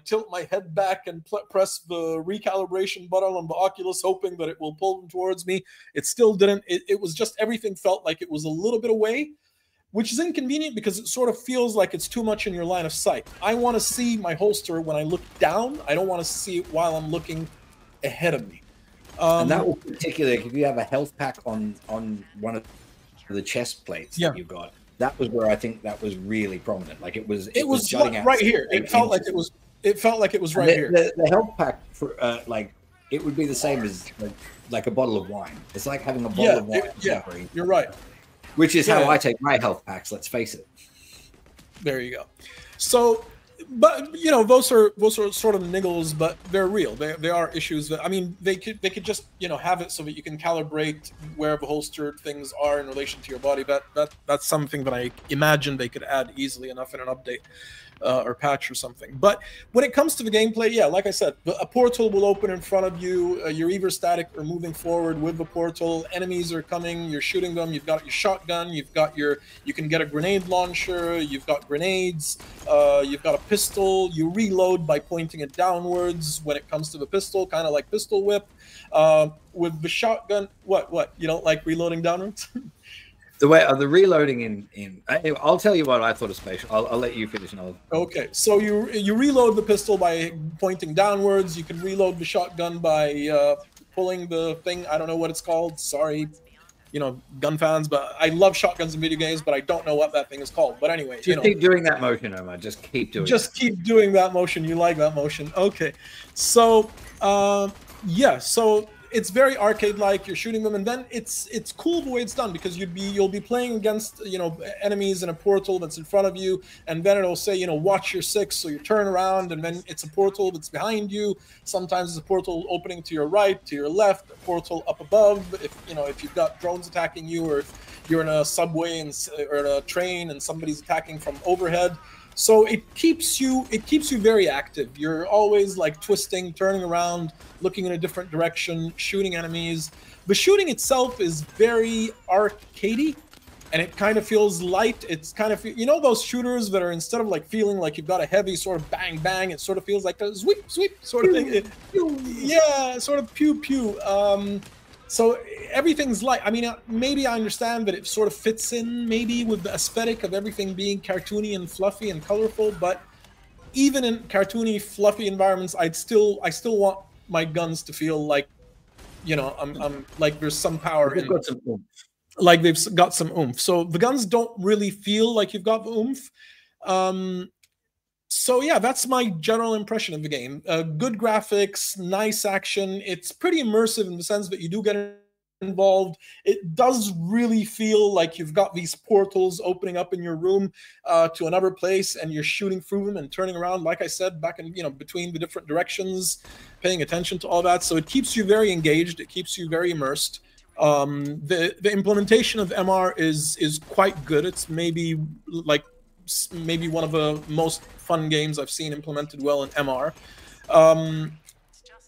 tilt my head back and press the recalibration button on the Oculus, hoping that it will pull them towards me. It still didn't. It was just, everything felt like it was a little bit away, which is inconvenient because it sort of feels like it's too much in your line of sight. I want to see my holster when I look down. I don't want to see it while I'm looking ahead of me. And that was particularly if you have a health pack on one of the chest plates that you got. That was where I think that was really prominent. Like it was jutting out right here. It felt like it was. It felt like it was right here. The health pack for it would be the same as like a bottle of wine. It's like having a bottle of wine. You're right. Which is how I take my health packs. Let's face it. There you go. So. But those are sort of niggles, but they're real. They are issues that, I mean, they could just have it so that you can calibrate where the holstered things are in relation to your body. That's something that I imagine they could add easily enough in an update or patch or something. But when it comes to the gameplay, like I said, a portal will open in front of you. You're either static or moving forward with the portal. Enemies are coming. You're shooting them. You've got your shotgun. You can get a grenade launcher. You've got grenades. You've got a pistol. You reload by pointing it downwards when it comes to the pistol, kind of like Pistol Whip. With the shotgun, what? You don't like reloading downwards? The way the reloading I'll tell you what I thought of Spatial. I'll let you finish. Okay, so you reload the pistol by pointing downwards. You can reload the shotgun by pulling the thing. I don't know what it's called. Sorry, gun fans, but I love shotguns in video games, but I don't know what that thing is called. But anyway, just keep doing that motion, Omar. Just keep doing. Just keep doing that motion. You like that motion? Okay, so so. It's very arcade-like. You're shooting them, and then it's cool the way it's done, because you'll be playing against enemies in a portal that's in front of you, and then it'll say watch your 6, so you turn around, and then it's a portal that's behind you. Sometimes it's a portal opening to your right, to your left, a portal up above. If you've got drones attacking you, or if you're in a subway or in a train and somebody's attacking from overhead. So it keeps you very active. You're always twisting, turning around, looking in a different direction, shooting enemies. The shooting itself is very arcadey. and it kind of feels light. It's kind of, you know, those shooters that are, instead of like feeling like you've got a heavy sort of bang bang, it sort of feels like a sweep sweep sort of thing. Yeah, sort of pew pew. So everything's light. I mean, maybe I understand that it sort of fits in maybe with the aesthetic of everything being cartoony and fluffy and colorful, but even in cartoony, fluffy environments, I still want my guns to feel like, you know, I'm like there's some power in them. Like they've got some oomph. So the guns don't really feel like you've got the oomph. So yeah, that's my general impression of the game. Good graphics, nice action. It's pretty immersive in the sense that you do get involved. It does really feel like you've got these portals opening up in your room to another place, and you're shooting through them and turning around, like I said, back in, you know, between the different directions, paying attention to all that. So it keeps you very engaged. It keeps you very immersed. The implementation of MR is quite good. It's maybe one of the most fun games I've seen implemented well in MR.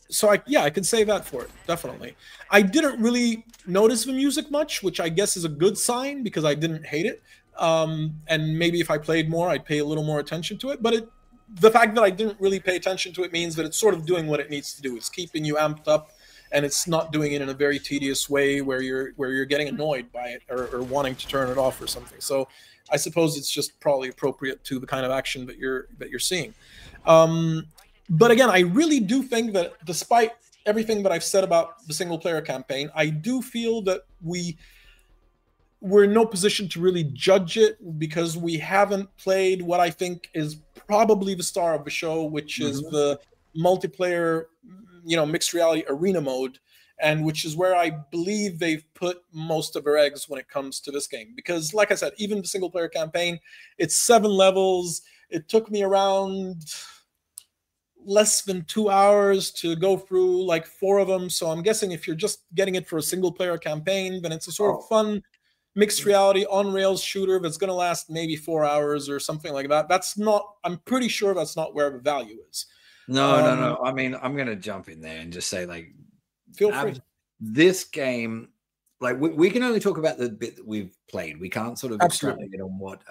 So I could say that for it, definitely. I didn't really notice the music much, which I guess is a good sign because I didn't hate it. And maybe if I played more, I'd pay a little more attention to it. But the fact that I didn't really pay attention to it means that it's sort of doing what it needs to do. It's keeping you amped up, and it's not doing it in a very tedious way where you're getting annoyed by it or wanting to turn it off or something. So I suppose it's just probably appropriate to the kind of action that you're seeing. But again, I really do think that despite everything that I've said about the single player campaign, I do feel that we're in no position to really judge it because we haven't played what I think is probably the star of the show, which is the multiplayer, you know, mixed reality arena mode, and which is where I believe they've put most of their eggs when it comes to this game. Because like I said, even the single player campaign, it's 7 levels. It took me around less than 2 hours to go through like 4 of them. So I'm guessing if you're just getting it for a single player campaign, then it's a sort of fun mixed reality on rails shooter that's going to last maybe 4 hours or something like that. That's not, I'm pretty sure that's not where the value is. No. I mean, I'm going to jump in there and just say, like, feel free. This game, like, we can only talk about the bit that we've played. We can't sort of extrapolate on what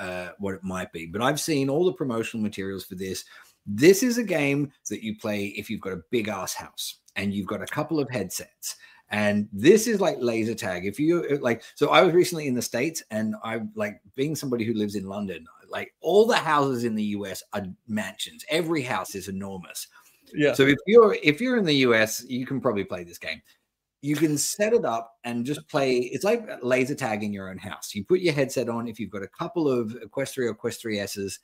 it might be. But I've seen all the promotional materials for this. This is a game that you play if you've got a big ass house and you've got a couple of headsets. And this is like laser tag. If you like, so I was recently in the States, and I, like, being somebody who lives in London, like, all the houses in the US are mansions. Every house is enormous. Yeah. So if you're in the US, you can probably play this game. You can set it up and just play. It's like laser tag in your own house. You put your headset on. If you've got a couple of Quest 3 or Quest 3Ss,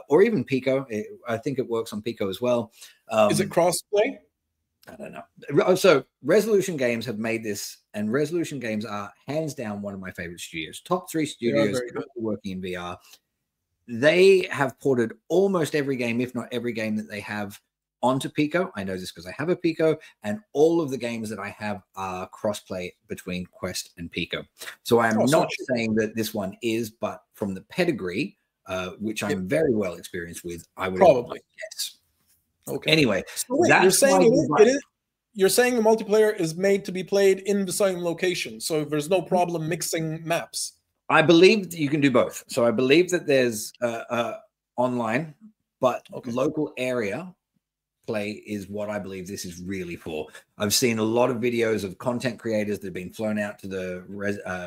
or even Pico, I think it works on Pico as well. Is it cross-play? I don't know. So Resolution Games have made this, and Resolution Games are hands down one of my favorite studios. Top 3 studios working in VR. They have ported almost every game, if not every game that they have, onto Pico. I know this because I have a Pico, and all of the games that I have are crossplay between Quest and Pico. So I'm not saying that this one is, but from the pedigree, which I'm very well experienced with, I would probably guess. Okay. Anyway, so wait, you're saying the multiplayer is made to be played in the same location, so there's no problem mixing maps. I believe that you can do both. So I believe that there's online, but local area play is what I believe this is really for. I've seen a lot of videos of content creators that have been flown out to the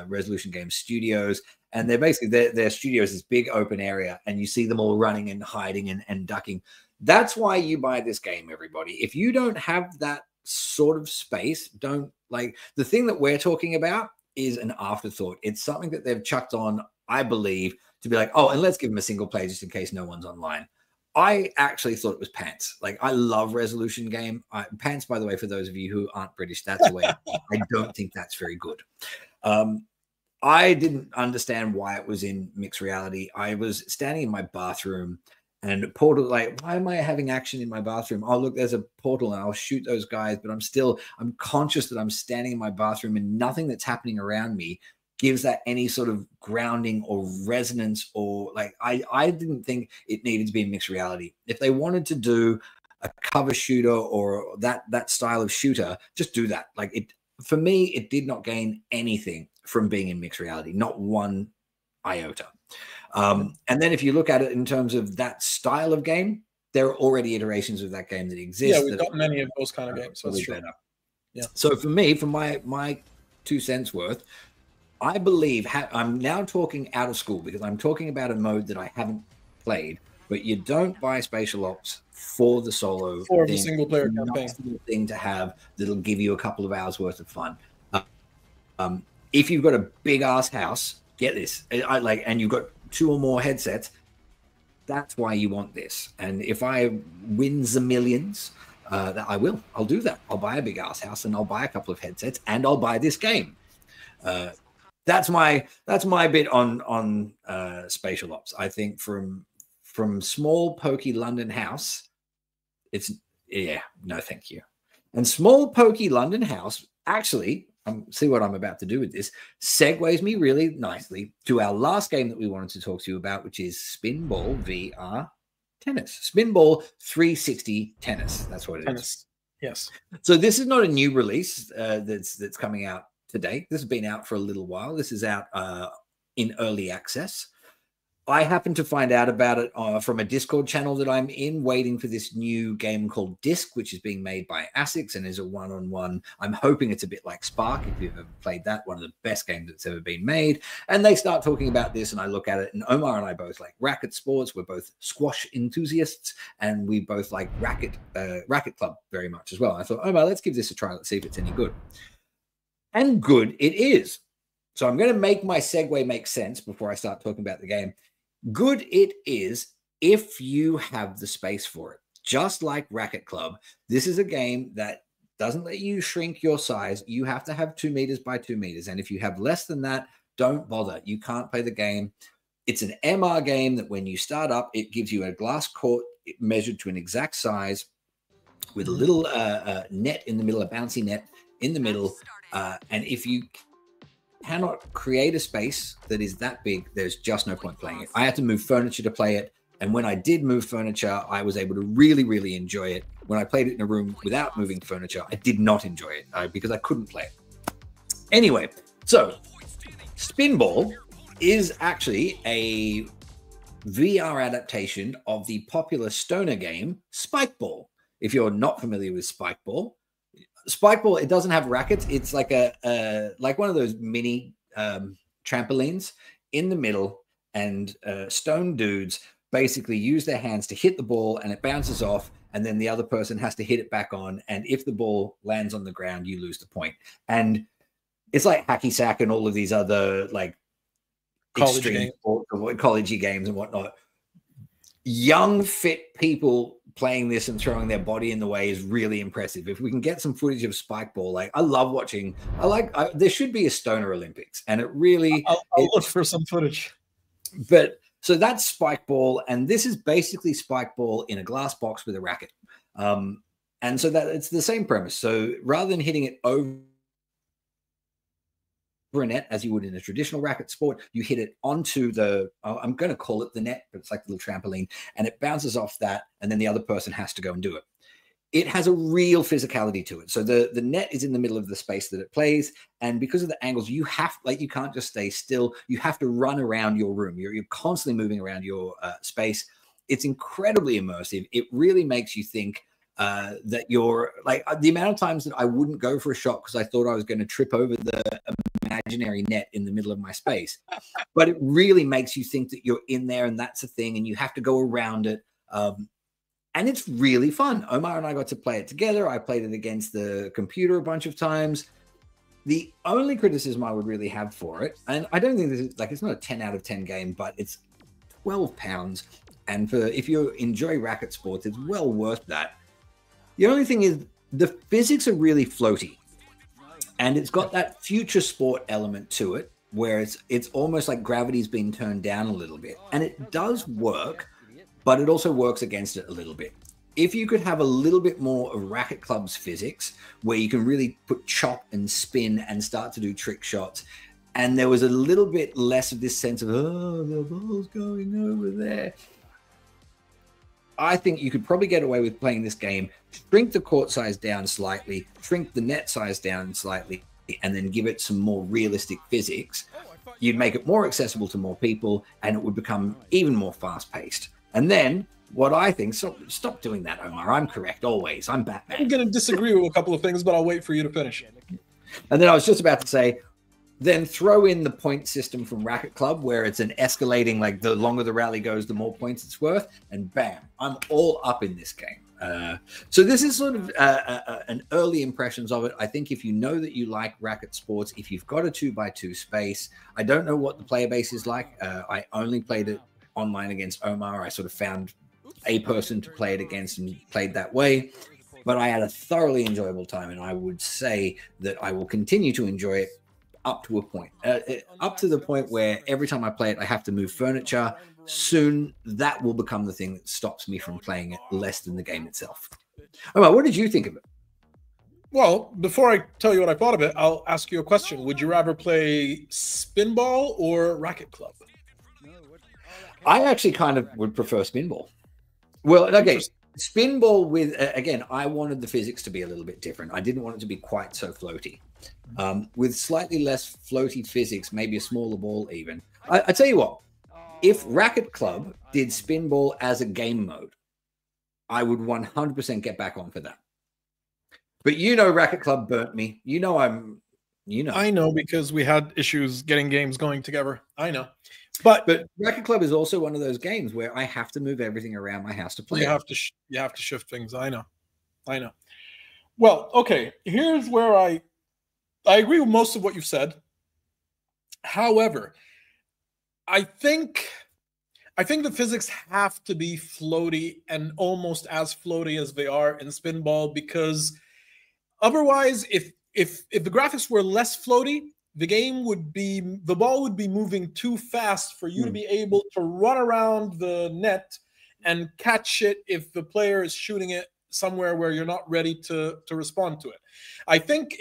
Resolution Games studios, and they're basically their studios is this big open area, and you see them all running and hiding and ducking. That's why you buy this game, everybody. If you don't have that sort of space, don't, like, the thing that we're talking about is an afterthought. It's something that they've chucked on, I believe, to be like, oh, and let's give them a single play just in case no one's online. I actually thought it was pants. Like, I love Resolution Game. Pants, by the way, for those of you who aren't British, that's the way. I don't think that's very good. I didn't understand why it was in mixed reality. I was standing in my bathroom, and portal, like, why am I having action in my bathroom? Oh, look, there's a portal and I'll shoot those guys. But I'm conscious that I'm standing in my bathroom, and nothing that's happening around me gives that any sort of grounding or resonance, or, like, I didn't think it needed to be in mixed reality. If they wanted to do a cover shooter or that style of shooter, just do that. Like, for me, it did not gain anything from being in mixed reality. Not one iota. And then if you look at it in terms of that style of game, there are already iterations of that game that exist. Yeah, we've got many of those kind of games. So that's true. Better. Yeah. So for me, for my 2 cents worth, I believe I'm now talking out of school because I'm talking about a mode that I haven't played. But you don't buy Spatial Ops for the solo, for the single player campaign thing to have that'll give you a couple of hours worth of fun. If you've got a big ass house, get this. And you've got 2 or more headsets. That's why you want this. And if I win the millions, that I will. I'll do that. I'll buy a big ass house and I'll buy a couple of headsets and I'll buy this game. That's my bit on Spatial Ops. I think from small pokey London house, it's no thank you. And small pokey London house actually, see what I'm about to do with this, segues me really nicely to our last game that we wanted to talk to you about, which is Spinball VR Tennis. Spinball 360 Tennis. That's what it is. Yes. So this is not a new release that's coming out today. This has been out for a little while. This is out in early access. I happened to find out about it from a Discord channel that I'm in, waiting for this new game called Disc, which is being made by Ep.6 and is a one-on-one. I'm hoping it's a bit like Spark, if you've ever played that, one of the best games that's ever been made. And they start talking about this, and I look at it, and Omar and I both like racket sports. We're both squash enthusiasts, and we both like racket club very much as well. I thought, Omar, let's give this a try. Let's see if it's any good. And good it is. So I'm going to make my segue make sense before I start talking about the game. Good it is if you have the space for it. Just like Racket Club, this is a game that doesn't let you shrink your size. You have to have 2 meters by 2 meters. And if you have less than that, don't bother. You can't play the game. It's an MR game that when you start up, it gives you a glass court measured to an exact size with a little net in the middle, a bouncy net in the middle. And if you cannot create a space that is that big, there's just no point playing it. I had to move furniture to play it, and when I did move furniture, I was able to really, really enjoy it. When I played it in a room without moving furniture, I did not enjoy it because I couldn't play it. Anyway, so Spinball is actually a VR adaptation of the popular stoner game Spikeball. If you're not familiar with Spikeball, it doesn't have rackets. It's like like one of those mini trampolines in the middle, and stone dudes basically use their hands to hit the ball, and it bounces off, and then the other person has to hit it back on. And if the ball lands on the ground, you lose the point. And it's like hacky sack and all of these other like extreme college games and whatnot. Young, fit people playing this and throwing their body in the way is really impressive. If we can get some footage of Spikeball, like I love watching. There should be a Stoner Olympics, and it really. I'll look for some footage. But so that's Spikeball, and this is basically Spikeball in a glass box with a racket, and so that it's the same premise. So rather than hitting it over a net as you would in a traditional racket sport, you hit it onto the, I'm going to call it the net, but it's like a little trampoline, and it bounces off that, and then the other person has to go and do it. It has a real physicality to it. So the net is in the middle of the space that it plays, and because of the angles, you can't just stay still. You have to run around your room. You're constantly moving around your space. It's incredibly immersive. It really makes you think that you're like the amount of times that I wouldn't go for a shot because I thought I was going to trip over the imaginary net in the middle of my space, but it really makes you think that you're in there and that's a thing and you have to go around it, and it's really fun. Omar and I got to play it together. I played it against the computer a bunch of times. The only criticism I would really have for it, and I don't think this is like, it's not a 10 out of 10 game, but it's £12, and if you enjoy racket sports, it's well worth that. The only thing is the physics are really floaty, and it's got that future sport element to it where it's almost like gravity's been turned down a little bit, and it does work, but it also works against it a little bit. If you could have a little bit more of Racket Club's physics where you can really put chop and spin and start to do trick shots, and there was a little bit less of this sense of, oh, the ball's going over there, I think you could probably get away with playing this game, shrink the court size down slightly, shrink the net size down slightly, and then give it some more realistic physics. you'd make it more accessible to more people, and it would become even more fast-paced. And then what I think, so stop doing that, Omar. I'm correct always. I'm Batman. I'm going to disagree with a couple of things, but I'll wait for you to finish. And then I was just about to say, then throw in the point system from Racket Club, where it's an escalating, like the longer the rally goes, the more points it's worth, and bam, I'm all up in this game. So this is sort of an early impressions of it. I think if you know that you like racket sports, if you've got a 2x2 space, I don't know what the player base is like. I only played it online against Omar. I sort of found a person to play it against and played that way. But I had a thoroughly enjoyable time, and I would say that I will continue to enjoy it up to a point. Up to the point where every time I play it, I have to move furniture. Soon, that will become the thing that stops me from playing it less than the game itself. Omar, what did you think of it? Well, before I tell you what I thought of it, I'll ask you a question. Would you rather play Spinball or Racket Club? I actually kind of would prefer Spinball. Well, okay, Spinball with, again, I wanted the physics to be a little bit different. I didn't want it to be quite so floaty. With slightly less floaty physics, maybe a smaller ball even. I tell you what, if Racket Club did Spinball as a game mode, I would 100% get back on for that. But you know Racket Club burnt me. You know I know because we had issues getting games going together. I know. But Racket Club is also one of those games where I have to move everything around my house to play. You have to shift things. I know. Well, okay. Here's where I agree with most of what you've said. However, I think the physics have to be floaty and almost as floaty as they are in Spinball, because otherwise, if the graphics were less floaty, the ball would be moving too fast for you to be able to run around the net and catch it if the player is shooting it somewhere where you're not ready to respond to it. I think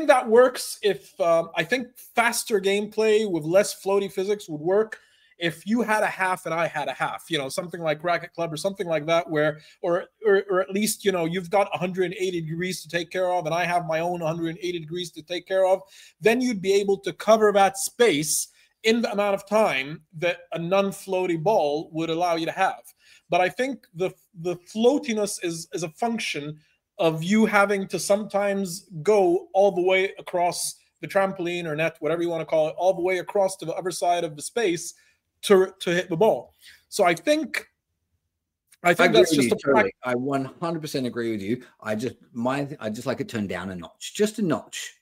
that works I think faster gameplay with less floaty physics would work if you had a half and I had a half, something like Racket Club or something like that, where, or at least, you've got 180 degrees to take care of and I have my own 180 degrees to take care of. Then you'd be able to cover that space in the amount of time that a non-floaty ball would allow you to have. But I think the floatiness is a function of you having to sometimes go all the way across the trampoline or net, whatever you want to call it, all the way across to the other side of the space to hit the ball. So I think that's just totally. I 100% agree with you. I just like it turned down a notch, just a notch.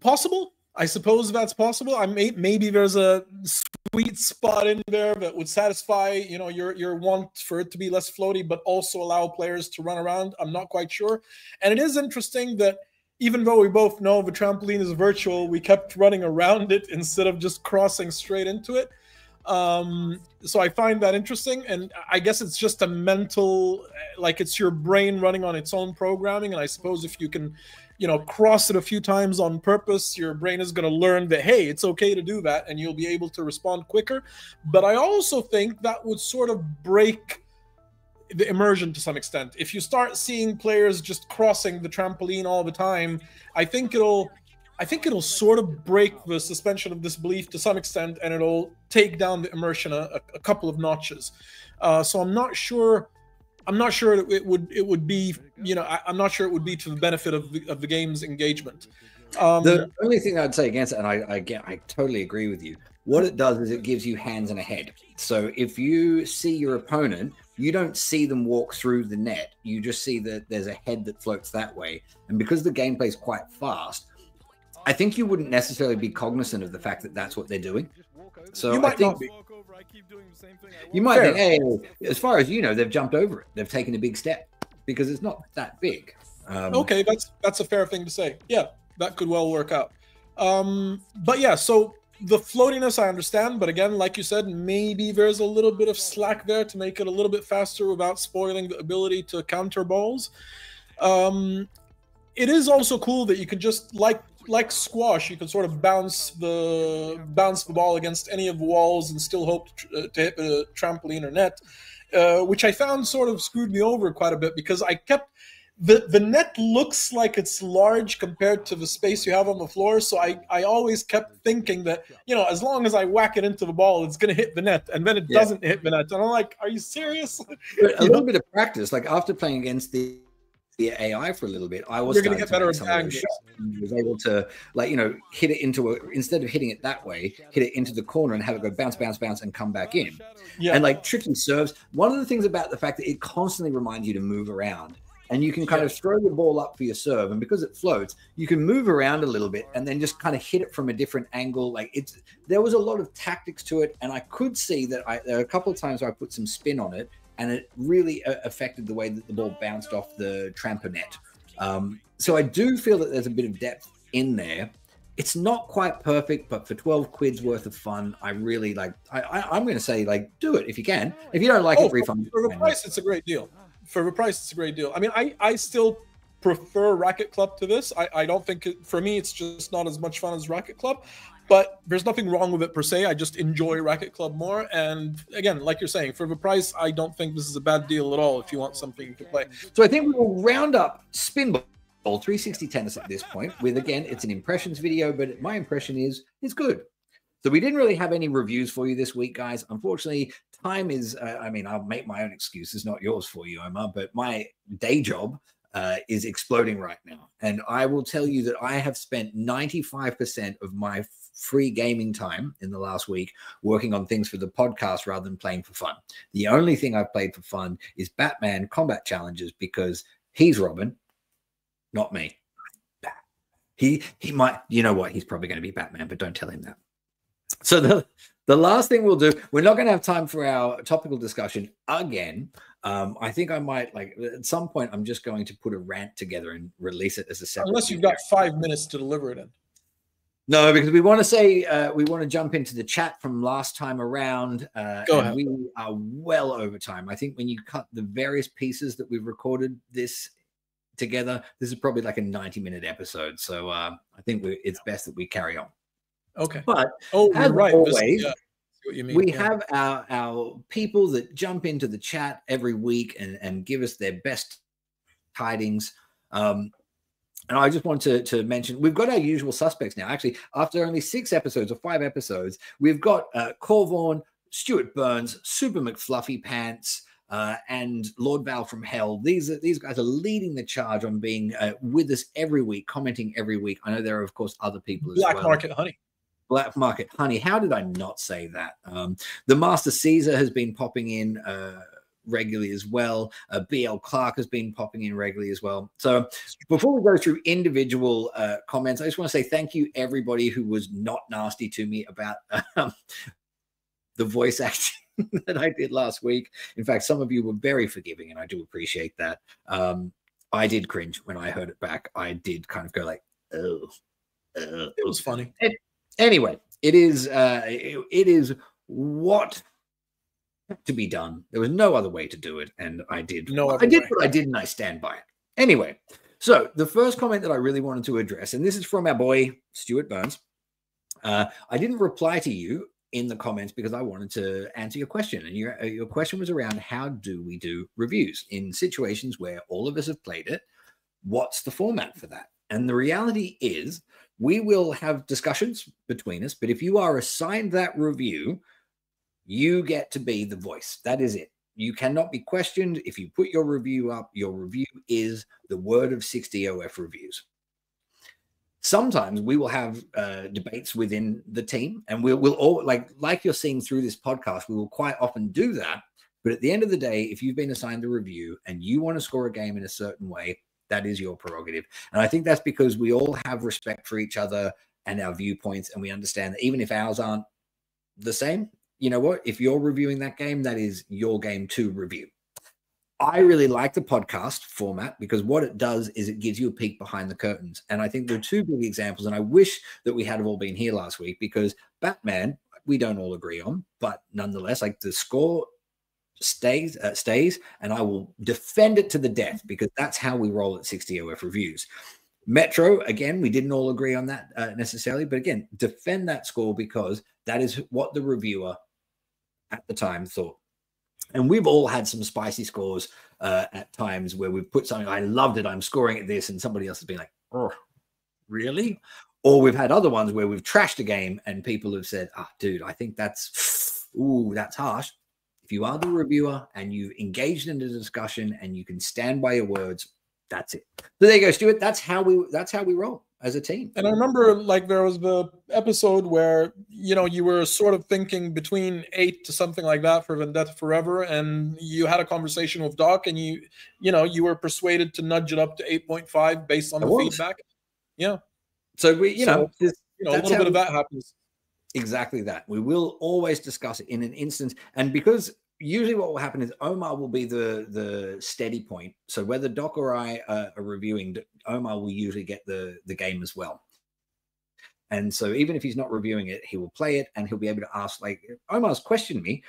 Possible? I suppose that's possible. Maybe there's a sweet spot in there that would satisfy, your want for it to be less floaty, but also allow players to run around. I'm not quite sure. And it is interesting that even though we both know the trampoline is virtual, we kept running around it instead of just crossing straight into it. So I find that interesting. And I guess it's just a mental, like it's your brain running on its own programming. And I suppose if you can, cross it a few times on purpose, your brain is going to learn that, hey, it's okay to do that, and you'll be able to respond quicker. But I also think that would sort of break the immersion to some extent. If you start seeing players just crossing the trampoline all the time, I think it'll sort of break the suspension of disbelief to some extent, and it'll take down the immersion a couple of notches. So I'm not sure it would be, I'm not sure it would be to the benefit of the game's engagement. The only thing I'd say against it, and I totally agree with you, what it does is it gives you hands and a head. So if you see your opponent, you don't see them walk through the net. You just see that there's a head that floats that way. And because the gameplay is quite fast, I think you wouldn't necessarily be cognizant of the fact that that's what they're doing. So I think you might think, hey, as far as you know, they've jumped over it. They've taken a big step because it's not that big. Okay, that's a fair thing to say. Yeah, that could well work out. But yeah, so the floatiness I understand, but again, like you said, maybe there's a little bit of slack there to make it a little bit faster without spoiling the ability to counter balls. It is also cool that you can just, like squash, you can sort of bounce the ball against any of the walls and still hope to hit the trampoline or net, which I found sort of screwed me over quite a bit, because I kept the net looks like it's large compared to the space you have on the floor. So I always kept thinking that, you know, as long as I whack it into the ball, it's going to hit the net. And then it doesn't hit the net. And I'm like, are you serious? But a little bit of practice, like after playing against the AI for a little bit, I was going to get better at angles. I was able to, like, you know, hit it into instead of hitting it that way, hit it into the corner and have it go bounce, bounce, bounce and come back in. Yeah. And like tricky serves. One of the things about the fact that it constantly reminds you to move around, and you can kind of throw the ball up for your serve, and because it floats, you can move around a little bit and then just kind of hit it from a different angle. Like there was a lot of tactics to it, and I could see that there are a couple of times where I put some spin on it, and it really affected the way that the ball bounced off the tramponet. So I do feel that there's a bit of depth in there. It's not quite perfect, but for 12 quid's worth of fun, I really like. I'm going to say, like, do it if you can. If you don't like it, refund. For the price, it's a great deal. For the price, it's a great deal. I mean, I still prefer Racket Club to this. I don't think for me, it's just not as much fun as Racket Club. But there's nothing wrong with it per se. I just enjoy Racket Club more. And again, like you're saying, for the price, I don't think this is a bad deal at all if you want something to play. So I think we will round up Spinball 360 Tennis at this point with, again, it's an impressions video, but my impression is it's good. So we didn't really have any reviews for you this week, guys. Unfortunately, time is, I mean, I'll make my own excuses, not yours for you, Omar, but my day job is exploding right now. And I will tell you that I have spent 95% of my free gaming time in the last week working on things for the podcast rather than playing for fun. The only thing I've played for fun is Batman Combat Challenges because he's Robin, not me. He might, you know what, he's probably going to be Batman, but don't tell him that. So the last thing we'll do, we're not going to have time for our topical discussion again. I think I might, like, at some point, I'm just going to put a rant together and release it as a separate. Unless you've got 5 minutes to deliver it in. No, because we want to say, we want to jump into the chat from last time around. Go ahead. We are well over time. I think when you cut the various pieces that we've recorded this together, this is probably like a 90-minute episode. So I think it's best that we carry on. Okay. But as right. always, we have our people that jump into the chat every week and give us their best tidings. And I just want to mention, we've got our usual suspects now. Actually, after only 6 episodes or 5 episodes, we've got Corvaughan, Stuart Burns, Super McFluffy Pants, and Lord Val from Hell. These guys are leading the charge on being with us every week, commenting every week. I know there are, of course, other people as well. Black Market Honey. Black Market Honey. How did I not say that? The Master Caesar has been popping in regularly as well. BL Clark has been popping in regularly as well. So before we go through individual comments, I just want to say thank you everybody who was not nasty to me about the voice acting that I did last week. In fact, some of you were very forgiving, and I do appreciate that. I did cringe when I heard it back. I did kind of go like, oh. It was funny. Anyway, it is what had to be done. There was no other way to do it, and I did. I did what I did, and I stand by it. Anyway, so the first comment that I really wanted to address, and this is from our boy Stuart Burns. I didn't reply to you in the comments because I wanted to answer your question, and your question was around how do we do reviews in situations where all of us have played it. What's the format for that? And the reality is, we will have discussions between us, but if you are assigned that review, you get to be the voice. That is it. You cannot be questioned. If you put your review up, your review is the word of 60 OF reviews. Sometimes we will have debates within the team, and we'll all, like you're seeing through this podcast, we will quite often do that. But at the end of the day, if you've been assigned a review and you want to score a game in a certain way, that is your prerogative. And I think that's because we all have respect for each other and our viewpoints, and we understand that even if ours aren't the same, you know what? If you're reviewing that game, that is your game to review. I really like the podcast format because what it does is it gives you a peek behind the curtains. And I think there are 2 big examples, and I wish that we had all been here last week because Batman, we don't all agree on, but nonetheless, like the score stays, and I will defend it to the death because that's how we roll at 60 OF reviews. Metro, again, we didn't all agree on that necessarily, but again, defend that score because that is what the reviewer at the time thought. And we've all had some spicy scores at times where we've put something, I loved it, I'm scoring at this, and somebody else has been like, oh, really? Or we've had other ones where we've trashed a game and people have said, ah, dude, I think that's, ooh, that's harsh. If you are the reviewer and you've engaged in the discussion and you can stand by your words, that's it. So there you go, Stuart. That's how we roll as a team. And I remember, like, there was the episode where, you know, you were sort of thinking between 8 to something like that for Vendetta Forever, and you had a conversation with Doc, and you were persuaded to nudge it up to 8.5 based on the feedback. Yeah. So we, you know, a little bit of that happens. Exactly that. We will always discuss it in an instance, and because usually what will happen is Omar will be the steady point. So whether Doc or I are reviewing, Omar will usually get the game as well. And so even if he's not reviewing it, he will play it and he'll be able to ask, like, Omar's questioned me,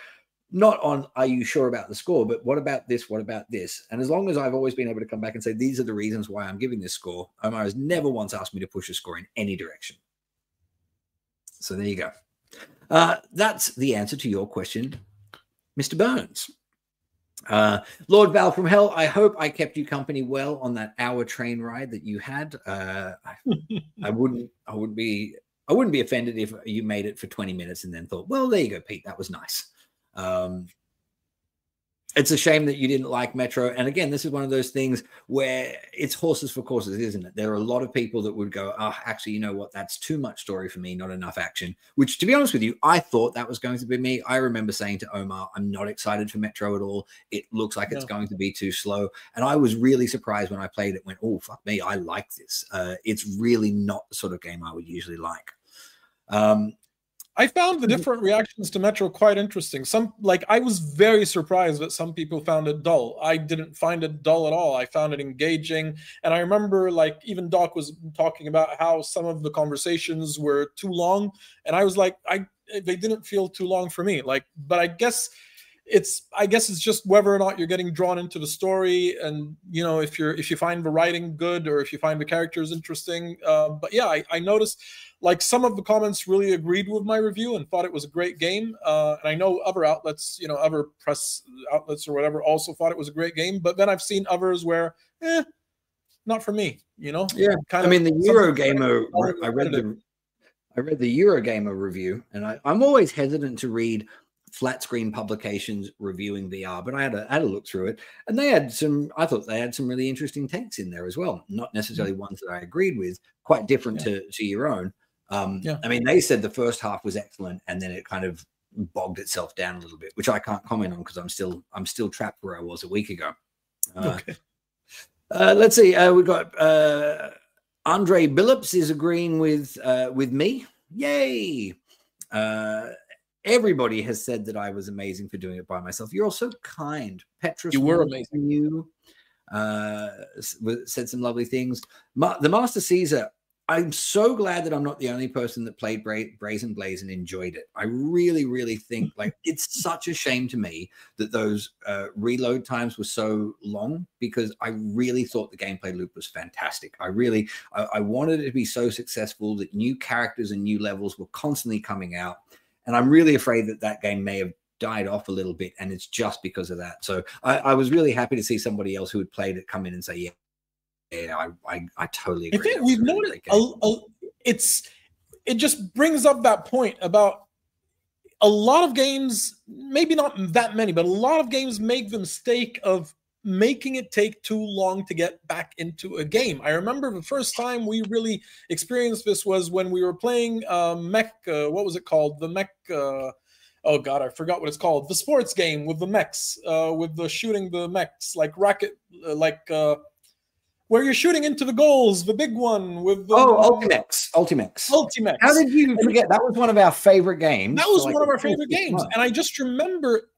not on, are you sure about the score, but what about this? What about this? And as long as I've always been able to come back and say, these are the reasons why I'm giving this score, Omar has never once asked me to push a score in any direction. So there you go. That's the answer to your question, Mr. Burns. Lord Val from Hell, I hope I kept you company well on that hour train ride that you had. I wouldn't be offended if you made it for 20 minutes and then thought, well, there you go, Pete, that was nice. It's a shame that you didn't like Metro. And again, this is one of those things where it's horses for courses, isn't it? There are a lot of people that would go, oh, actually, you know what? That's too much story for me, not enough action, which, to be honest with you, I thought that was going to be me. I remember saying to Omar, I'm not excited for Metro at all. It looks like it's going to be too slow. And I was really surprised when I played it, went, oh, fuck me, I like this. It's really not the sort of game I would usually like. I found the different reactions to Metro quite interesting. I was very surprised that some people found it dull. I didn't find it dull at all. I found it engaging. And I remember, like, even Doc was talking about how some of the conversations were too long. And I was like, they didn't feel too long for me. Like, but I guess it's just whether or not you're getting drawn into the story, and if you find the writing good or if you find the characters interesting. But yeah, I noticed, like, some of the comments really agreed with my review and thought it was a great game. And I know other outlets, other press outlets or whatever, also thought it was a great game. But then I've seen others where, not for me. Yeah. I mean, the Eurogamer. I read the Eurogamer review, and I'm always hesitant to read flat screen publications reviewing VR, but I had a look through it, and I thought they had some really interesting takes in there as well. Not necessarily ones that I agreed with, quite different to your own. I mean, they said the first half was excellent, and then it kind of bogged itself down a little bit, which I can't comment on because I'm still trapped where I was a week ago. Okay. Let's see. We got Andre Billups is agreeing with me. Yay! Everybody has said that I was amazing for doing it by myself. You're all so kind. Petrus, you were amazing. You said some lovely things. The Master Caesar, I'm so glad that I'm not the only person that played Brazen Blaze and enjoyed it. I really, really think, like, it's such a shame to me that those reload times were so long, because I really thought the gameplay loop was fantastic. I wanted it to be so successful that new characters and new levels were constantly coming out. And I'm really afraid that game may have died off a little bit, and it's just because of that. So I was really happy to see somebody else who had played it come in and say, yeah, I totally agree. I think we've noticed it just brings up that point about a lot of games, maybe not that many, but a lot of games make the mistake of making it take too long to get back into a game. I remember the first time we really experienced this was when we were playing mech, what was it called? The mech, oh God, I forgot what it's called. The sports game with the mechs, with the shooting the mechs, like rocket, where you're shooting into the goals, the big one with the... Oh, Ultimex. How did you forget? That was one of our favorite games. That was one of our favorite games. And I just remember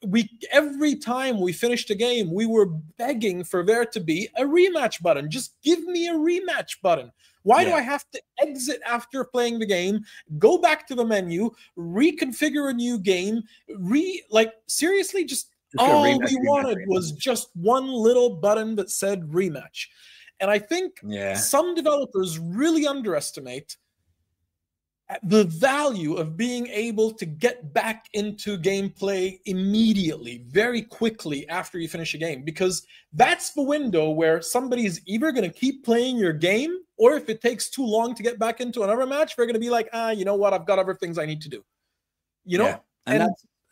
every time we finished a game, we were begging for there to be a rematch button. Just give me a rematch button. Why do I have to exit after playing the game, go back to the menu, reconfigure a new game, seriously, just all we wanted was just one little button that said rematch. And I think some developers really underestimate the value of being able to get back into gameplay immediately, very quickly after you finish a game, because that's the window where somebody is either going to keep playing your game, or if it takes too long to get back into another match, they're going to be like, you know what, I've got other things I need to do. You know, yeah.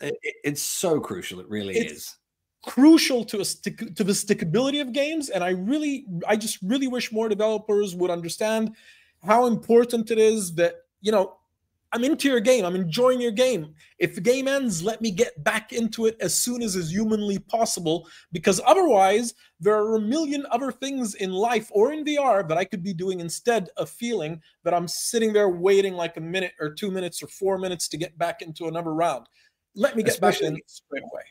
And it's so crucial. It really is crucial to the stickability of games. And I just really wish more developers would understand how important it is that, you know, I'm into your game, I'm enjoying your game. If the game ends, let me get back into it as soon as is humanly possible, because otherwise there are a million other things in life or in VR that I could be doing instead of feeling that I'm sitting there waiting like a minute or 2 minutes or 4 minutes to get back into another round. Let me get back in straight away.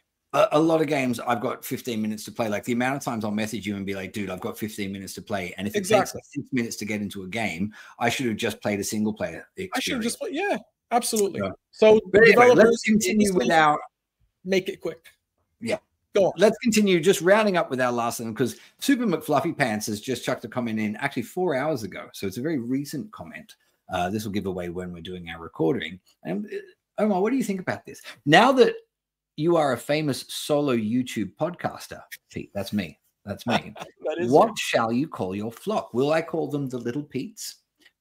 A lot of games, I've got 15 minutes to play. Like the amount of times I'll message you and be like, dude, I've got 15 minutes to play. And if it takes 6 minutes to get into a game, I should have just played a single player experience. I should have just played, yeah, absolutely. So anyway, let's continue with our... Make it quick. Yeah. Go on. Let's continue just rounding up with our last one, because Super McFluffy Pants has just chucked a comment in actually 4 hours ago. So it's a very recent comment. This will give away when we're doing our recording. And Omar, what do you think about this? Now that you are a famous solo YouTube podcaster, Pete. That's me. That's me. What shall you call your flock? Will I call them the Little Pete's?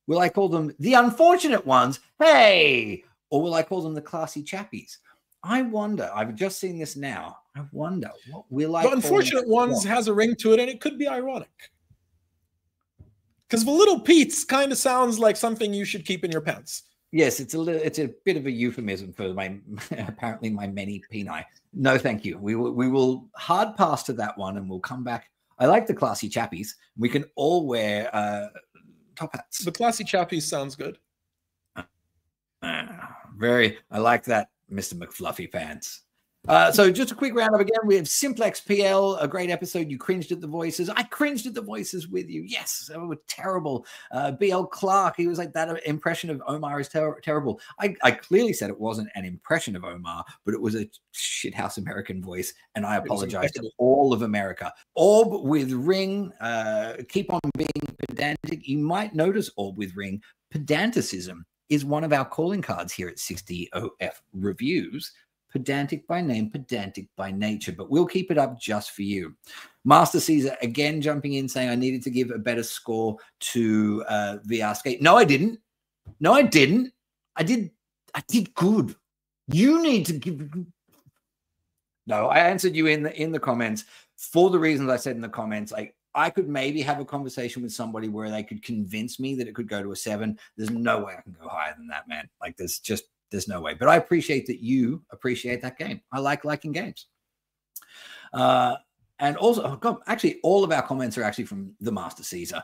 Will I call them the Unfortunate Ones? Hey! Or will I call them the Classy Chappies? I wonder. I've just seen this now. I wonder, what will I call them? The Unfortunate Ones has a ring to it, and it could be ironic. Because the Little Pete's kind of sounds like something you should keep in your pants. Yes, it's a bit of a euphemism for my apparently my many peni. No, thank you. We will hard pass to that one, and we'll come back. I like the Classy Chappies. We can all wear top hats. The Classy Chappies sounds good. I like that, Mr. McFluffy Pants. So just a quick roundup again. We have Simplex PL, a great episode. You cringed at the voices. I cringed at the voices with you. Yes, they were terrible. BL Clark, he was like, that impression of Omar is terrible. I clearly said it wasn't an impression of Omar, but it was a shithouse American voice, and I apologize to all of America. Orb with Ring, keep on being pedantic. You might notice Orb with Ring, pedanticism is one of our calling cards here at 60OF Reviews. Pedantic by name, pedantic by nature, but we'll keep it up just for you. Master Caesar again jumping in saying I needed to give a better score to VR Skate. No, I didn't. No, I didn't. I did good. You need to give. No, I answered you in the comments for the reasons I said in the comments. Like, I could maybe have a conversation with somebody where they could convince me that it could go to a 7. There's no way I can go higher than that, man. Like, there's no way. But I appreciate that you appreciate that game. I like liking games. And also, oh God, actually, all of our comments are actually from the Master Caesar.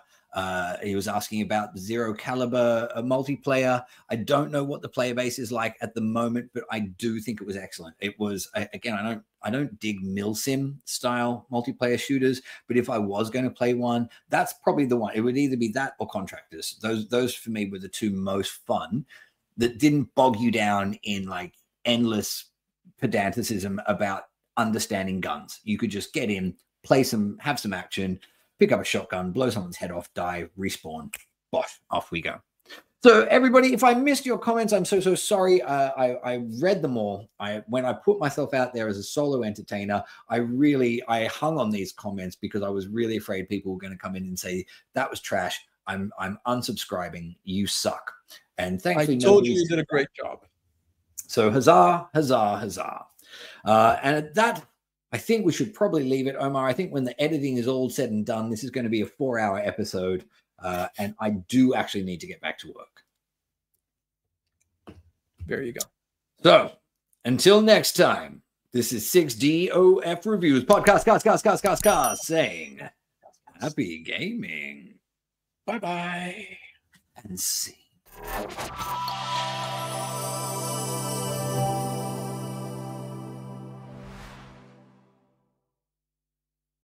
He was asking about the Zero Caliber multiplayer. I don't know what the player base is like at the moment, but I do think it was excellent. It was, again, I don't dig milsim style multiplayer shooters, but if I was going to play one, that's probably the one. It would either be that or Contractors. Those for me were the two most fun that didn't bog you down in like endless pedanticism about understanding guns. You could just get in, play some, have some action, pick up a shotgun, blow someone's head off, die, respawn, bosh, off we go. So everybody, if I missed your comments, I'm so sorry. I read them all. When I put myself out there as a solo entertainer, I hung on these comments because I was really afraid people were going to come in and say, that was trash. I'm unsubscribing. You suck. And thankfully, I told you did a great job. So huzzah, huzzah, huzzah. And at that, I think we should probably leave it, Omar. I think when the editing is all said and done, this is going to be a 4-hour episode. And I do actually need to get back to work. There you go. So until next time, this is 6DOF Reviews podcast, saying happy gaming. Bye-bye. And see.